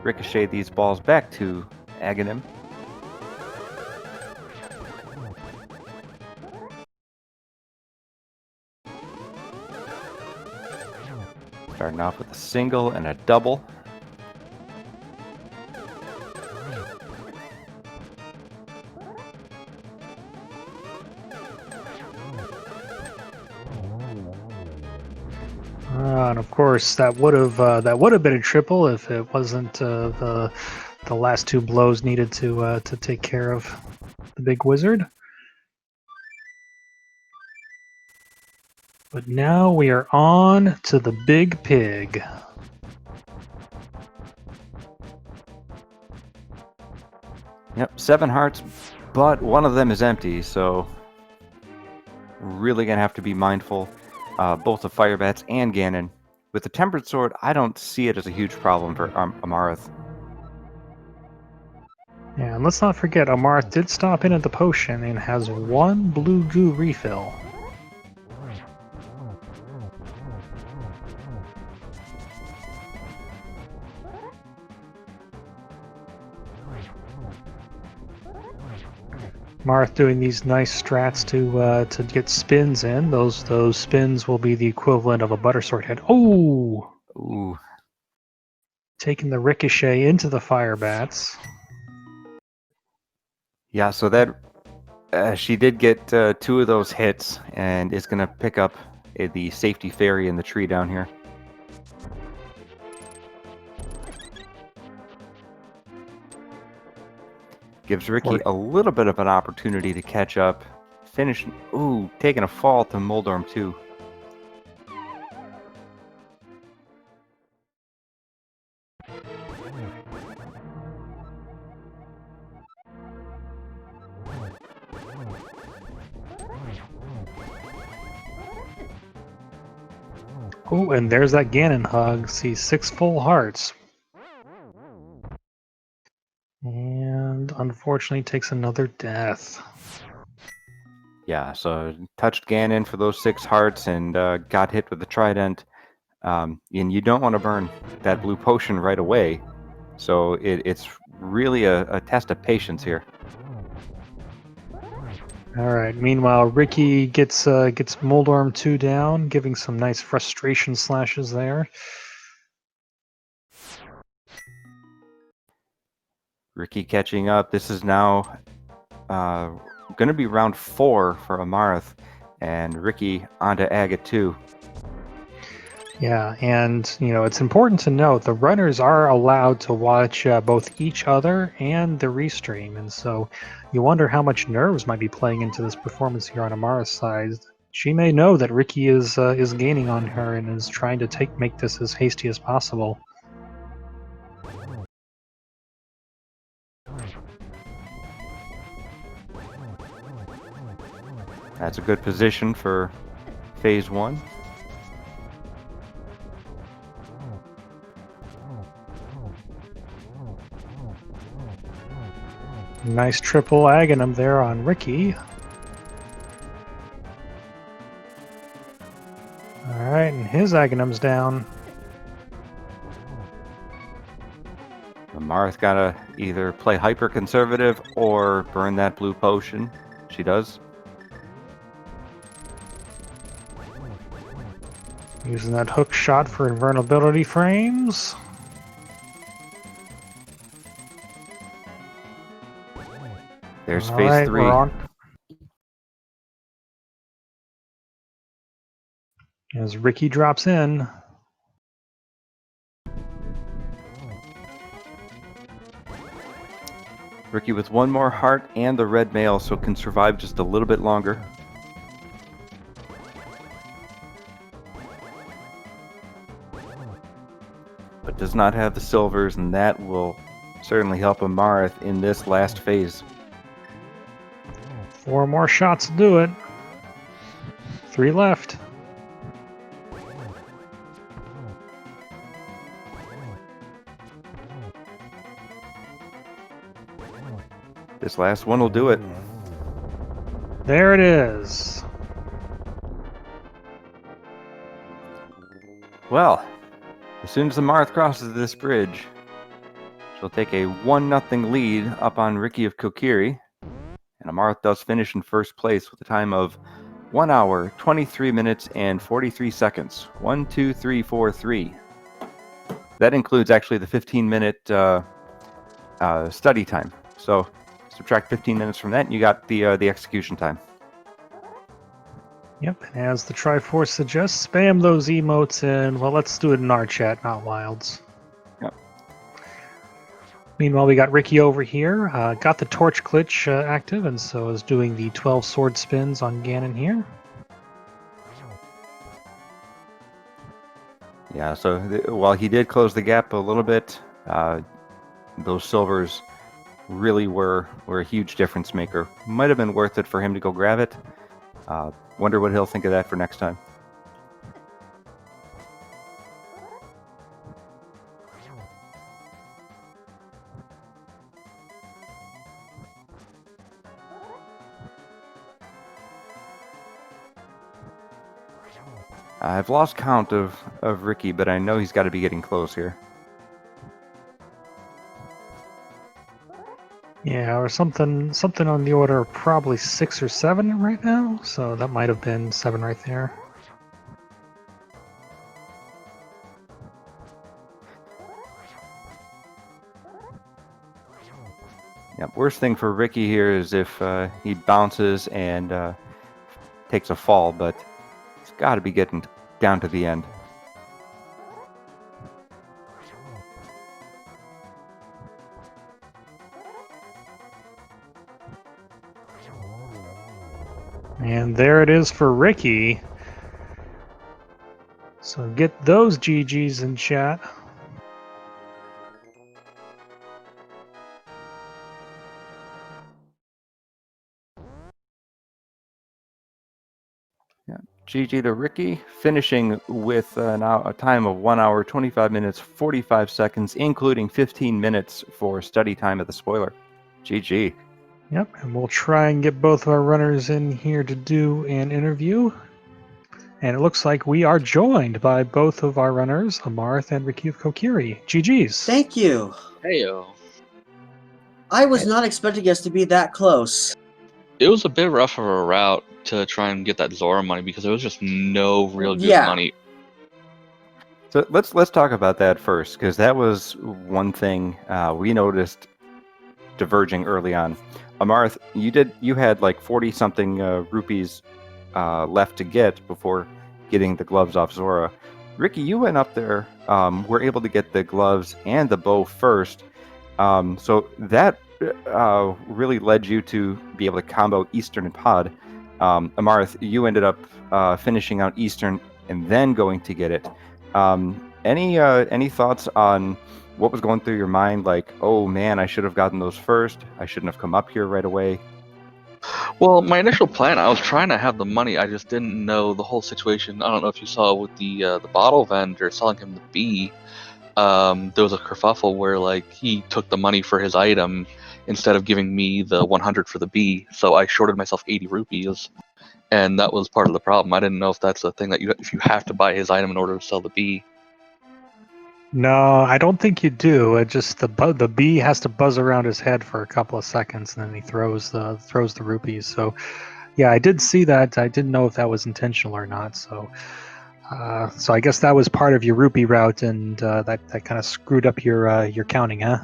Ricochet these balls back to Aghanim. Starting off with a single and a double. And of course, that would have been a triple if it wasn't the last 2 blows needed to take care of the big wizard. But now we are on to the big pig. Yep, 7 hearts, but one of them is empty, so really gonna have to be mindful. Both of Fire Bats and Ganon. With the Tempered Sword, I don't see it as a huge problem for Amarith. Yeah, and let's not forget, Amarith did stop in at the potion and has 1 blue goo refill. Marth doing these nice strats to get spins in. Those spins will be the equivalent of a butter sword hit. Oh! Ooh. Taking the ricochet into the fire bats. Yeah, so that she did get 2 of those hits, and is gonna pick up the safety fairy in the tree down here. Gives Ricky a little bit of an opportunity to catch up. Finish. Ooh, taking a fall to Moldorm too. Oh, and there's that Ganon hug. See, 6 full hearts. And unfortunately takes another death. Yeah, so touched Ganon for those 6 hearts and got hit with the trident. And you don't want to burn that blue potion right away. So it's really a test of patience here. All right. Meanwhile, Ricky gets Moldorm 2 down, giving some nice frustration slashes there. Ricky catching up. This is now going to be round 4 for Amarith, and Ricky onto Aga 2. Yeah, and it's important to note the runners are allowed to watch both each other and the restream, and so you wonder how much nerves might be playing into this performance here on Amarith's side. She may know that Ricky is gaining on her and is trying to make this as hasty as possible. That's a good position for phase 1. Nice triple Aghanim there on Ricky. Alright, and his Aghanim's down. Amarith gotta either play hyper conservative or burn that blue potion. She does. Using that hook shot for invulnerability frames. There's All phase right, 3. we're on. As Ricky drops in. Ricky with one more heart and the red mail, so can survive just a little bit longer. But does not have the silvers, and that will certainly help Amarith in this last phase. 4 more shots to do it. 3 left. This last one will do it. There it is. Well, as soon as Amarith crosses this bridge, she'll take a 1-0 lead up on Ricky of Kokiri. And Amarith does finish in first place with a time of 1 hour, 23 minutes, and 43 seconds. 1, 2, 3, 4, 3. That includes actually the 15-minute study time. So subtract 15 minutes from that, and you got the execution time. Yep, and as the Triforce suggests, spam those emotes in. Well, let's do it in our chat, not Wild's. Yep. Meanwhile, we got Ricky over here. Got the torch glitch active, and so is doing the 12 sword spins on Ganon here. Yeah, so while he did close the gap a little bit, those silvers really were a huge difference maker. Might have been worth it for him to go grab it. Wonder what he'll think of that for next time. I've lost count of Ricky, but I know he's got to be getting close here. Yeah, or something on the order of probably 6 or 7 right now. So that might have been 7 right there. Yeah, worst thing for Ricky here is if he bounces and takes a fall, but he's got to be getting down to the end. And there it is for Ricky. So get those GGs in chat. Yeah, GG to Ricky, finishing with now a time of 1 hour, 25 minutes, 45 seconds, including 15 minutes for study time at the spoiler. GG. Yep, and we'll try and get both of our runners in here to do an interview. And it looks like we are joined by both of our runners, Amarith and Ricky of Kokiri. GG's. Thank you. Heyo. I was not expecting us to be that close. It was a bit rough of a route to try and get that Zora money because there was just no real good Yeah. money. So let's talk about that first, because that was one thing we noticed diverging early on. Amarith, you had like 40 something rupees left to get before getting the gloves off Zora. Ricky, you went up there, were able to get the gloves and the bow first, so that really led you to be able to combo Eastern and Pod. Amarith, you ended up finishing out Eastern and then going to get it. Any thoughts on what was going through your mind? Like, oh man, I should have gotten those first. I shouldn't have come up here right away. Well, my initial plan, I was trying to have the money. I just didn't know the whole situation. I don't know if you saw with the bottle vendor selling him the bee. There was a kerfuffle where like he took the money for his item instead of giving me the 100 for the bee. So I shorted myself 80 rupees, and that was part of the problem. I didn't know if that's a thing that if you have to buy his item in order to sell the bee. No, I don't think you do. It just the bee has to buzz around his head for a couple of seconds, and then he throws the rupees. So, yeah, I did see that. I didn't know if that was intentional or not. So I guess that was part of your rupee route, and that kind of screwed up your counting, huh?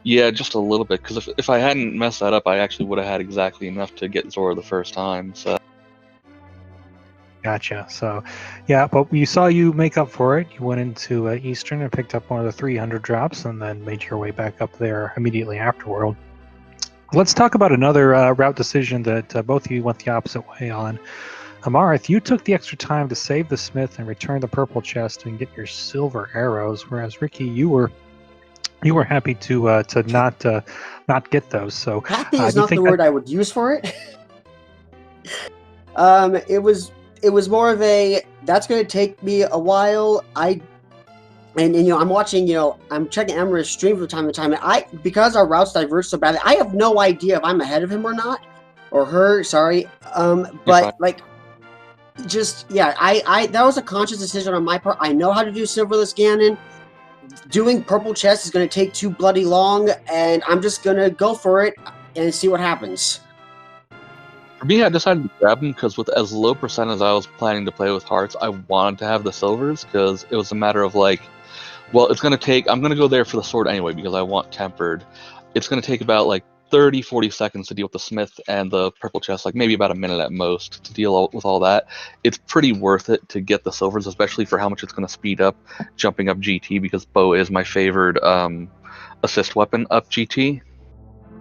Yeah, just a little bit, because if I hadn't messed that up, I actually would have had exactly enough to get Zora the first time. So Gotcha. So, yeah, but we saw you make up for it. You went into Eastern and picked up one of the 300 drops, and then made your way back up there immediately afterward. Let's talk about another route decision that both of you went the opposite way on. Amarith, you took the extra time to save the smith and return the purple chest and get your silver arrows, whereas Ricky, you were happy to not get those. So Happy is do you not the think word I would use for it. It was more of a that's going to take me a while. And you know, I'm watching, you know, I'm checking Amarith's stream from time to time, and because our routes diverge so badly, I have no idea if I'm ahead of him or not, or her. Sorry, you're fine. but like, just yeah, I that was a conscious decision on my part. I know how to do Silverless Ganon. Doing purple chest is going to take too bloody long, and I'm just going to go for it and see what happens. For me, I decided to grab them because with as low percent as I was planning to play with hearts, I wanted to have the silvers because it was a matter of like, well, it's going to take, I'm going to go there for the sword anyway because I want tempered. It's going to take about like 30, 40 seconds to deal with the smith and the purple chest, like maybe about a minute at most to deal with all that. It's pretty worth it to get the silvers, especially for how much it's going to speed up jumping up GT because bow is my favored assist weapon up GT.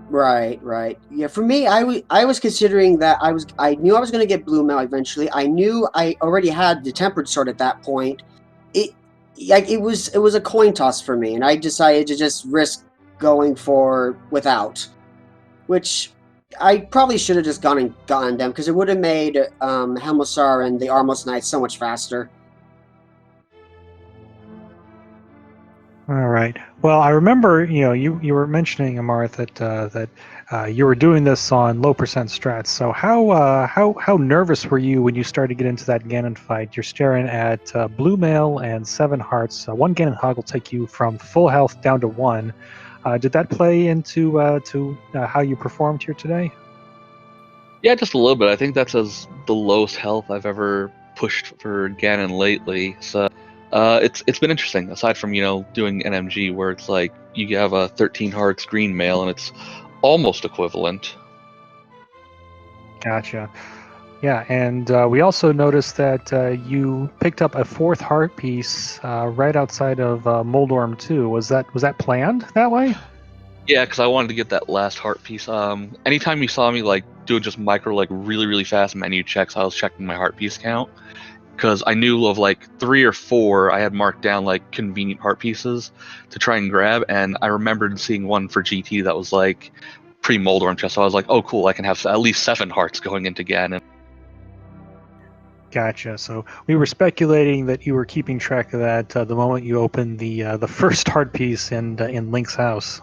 Right, right. Yeah, for me, I was considering that I knew I was going to get blue mail eventually. I knew I already had the tempered sword at that point. It like it was a coin toss for me, and I decided to just risk going for without, which I probably should have just gone and gotten them because it would have made Helmusar and the Armos Knights so much faster. All right. Well, I remember, you were mentioning, Amarth, that you were doing this on low percent strats. So how nervous were you when you started to get into that Ganon fight? You're staring at blue mail and 7 hearts. One Ganon hog will take you from full health down to 1. Did that play into how you performed here today? Yeah, just a little bit. I think that's as the lowest health I've ever pushed for Ganon lately. So it's been interesting. Aside from doing NMG, where it's like you have a 13 hearts green mail and it's almost equivalent. Gotcha. Yeah, and we also noticed that you picked up a 4th heart piece right outside of Moldorm 2. Was that planned that way? Yeah, because I wanted to get that last heart piece. Anytime you saw me like do just micro like really fast menu checks, I was checking my heart piece count because I knew of like 3 or 4 I had marked down like convenient heart pieces to try and grab, and I remembered seeing one for GT that was like pre-Moldorm chest. So I was like, oh cool, I can have at least 7 hearts going into Ganon. Gotcha. So we were speculating that you were keeping track of that the moment you opened the first heart piece in Link's house.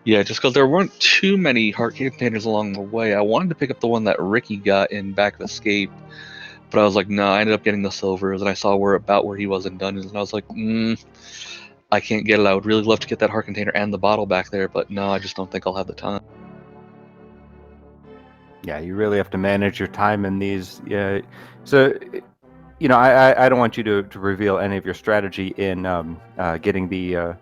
Yeah, just because there weren't too many heart containers along the way. I wanted to pick up the one that Ricky got in Back of Escape, but I was like, no, I ended up getting the silvers, and I saw where he was in dungeons, and I was like, I can't get it. I would really love to get that heart container and the bottle back there, but no, I just don't think I'll have the time. Yeah, you really have to manage your time in these. Yeah, so I don't want you to reveal any of your strategy in getting the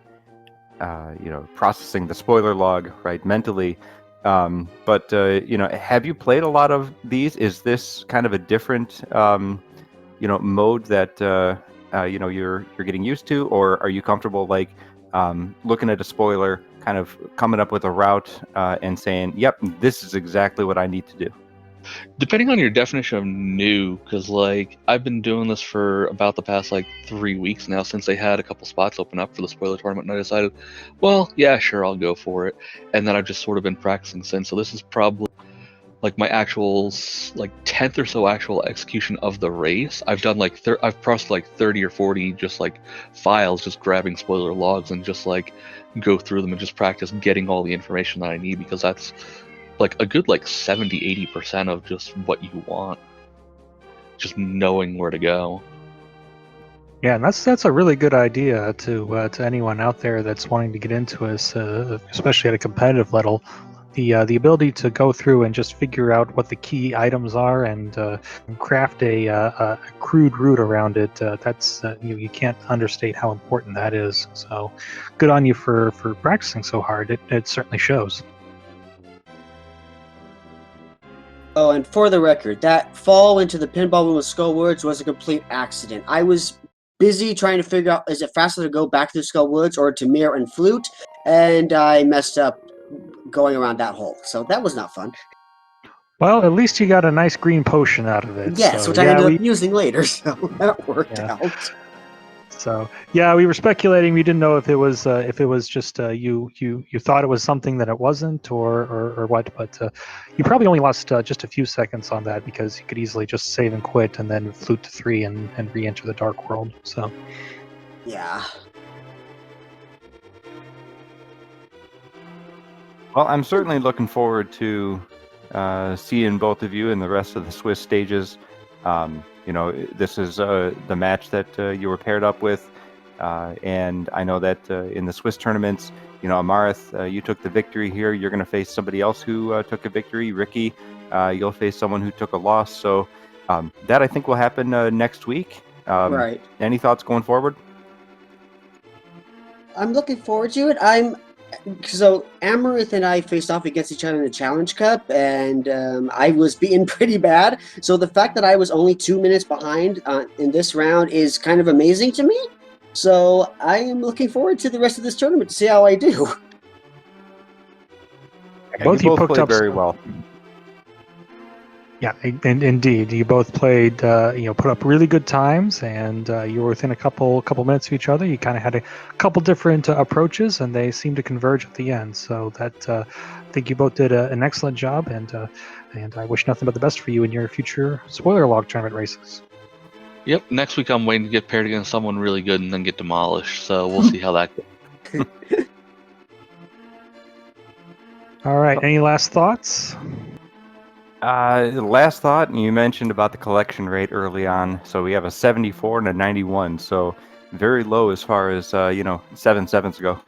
processing the spoiler log right mentally. But have you played a lot of these? Is this kind of a different mode that you're getting used to, or are you comfortable like looking at a spoiler, kind of coming up with a route and saying, yep, this is exactly what I need to do? Depending on your definition of new, because like I've been doing this for about the past like 3 weeks now since they had a couple spots open up for the spoiler tournament, and I decided, well, yeah, sure, I'll go for it. And then I've just sort of been practicing since. So this is probably like my actual like 10th or so actual execution of the race. I've done like I've processed like 30 or 40 just like files, just grabbing spoiler logs and just like go through them and just practice getting all the information that I need, because that's like a good like 70-80% of just what you want, just knowing where to go. Yeah, and that's a really good idea to anyone out there that's wanting to get into us, especially at a competitive level. The ability to go through and just figure out what the key items are and craft a crude route around it. That's you can't understate how important that is. So, good on you for practicing so hard. It certainly shows. Oh, and for the record, that fall into the pinball room with Skull Woods was a complete accident. I was busy trying to figure out, is it faster to go back to Skull Woods or to Mirror and Flute? And I messed up going around that hole. So that was not fun. Well, at least you got a nice green potion out of it. Yes, so, which I ended up using later, so that worked out. So yeah, we were speculating. We didn't know if it was just you thought it was something that it wasn't, or what. But you probably only lost just a few seconds on that because you could easily just save and quit and then flute to 3 and re-enter the dark world. So yeah. Well, I'm certainly looking forward to seeing both of you in the rest of the Swiss stages. This is the match that you were paired up with, and I know that in the Swiss tournaments, Amarith, you took the victory here. You're going to face somebody else who took a victory. Ricky, you'll face someone who took a loss. So that I think will happen next week. Right. Any thoughts going forward? I'm looking forward to it. So Amarith and I faced off against each other in the Challenge Cup, and I was beaten pretty bad. So the fact that I was only 2 minutes behind in this round is kind of amazing to me. So I am looking forward to the rest of this tournament to see how I do. Yeah, you both played very well. Yeah, and indeed, you both played. Put up really good times, and you were within a couple minutes of each other. You kind of had a couple different approaches, and they seemed to converge at the end. So that I think you both did an excellent job, and I wish nothing but the best for you in your future spoiler log tournament races. Yep. Next week I'm waiting to get paired against someone really good and then get demolished. So we'll see how that goes. All right. Any last thoughts? Last thought, you mentioned about the collection rate early on. So we have a 74 and a 91. So very low as far as 7 sevens go.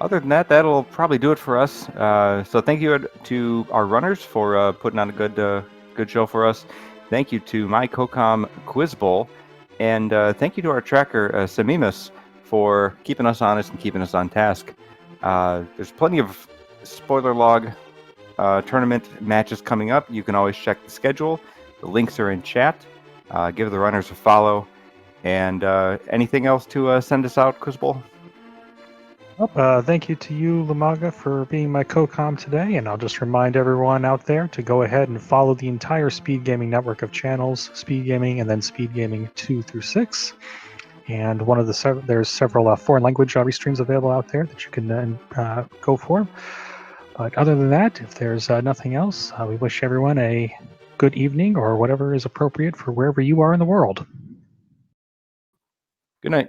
Other than that, that'll probably do it for us. So thank you to our runners for putting on a good show for us. Thank you to my CoCom Quiz Bowl, and thank you to our tracker Samimus for keeping us honest and keeping us on task. There's plenty of spoiler log tournament matches coming up. You can always check the schedule. The links are in chat. Give the runners a follow. And anything else to send us out, Quiz Bowl? Thank you to you, Lamaga, for being my co-com today, and I'll just remind everyone out there to go ahead and follow the entire SpeedGaming network of channels, SpeedGaming and then SpeedGaming 2 through 6. And one of there's several foreign language restreams available out there that you can go for. But other than that, if there's nothing else, we wish everyone a good evening or whatever is appropriate for wherever you are in the world. Good night.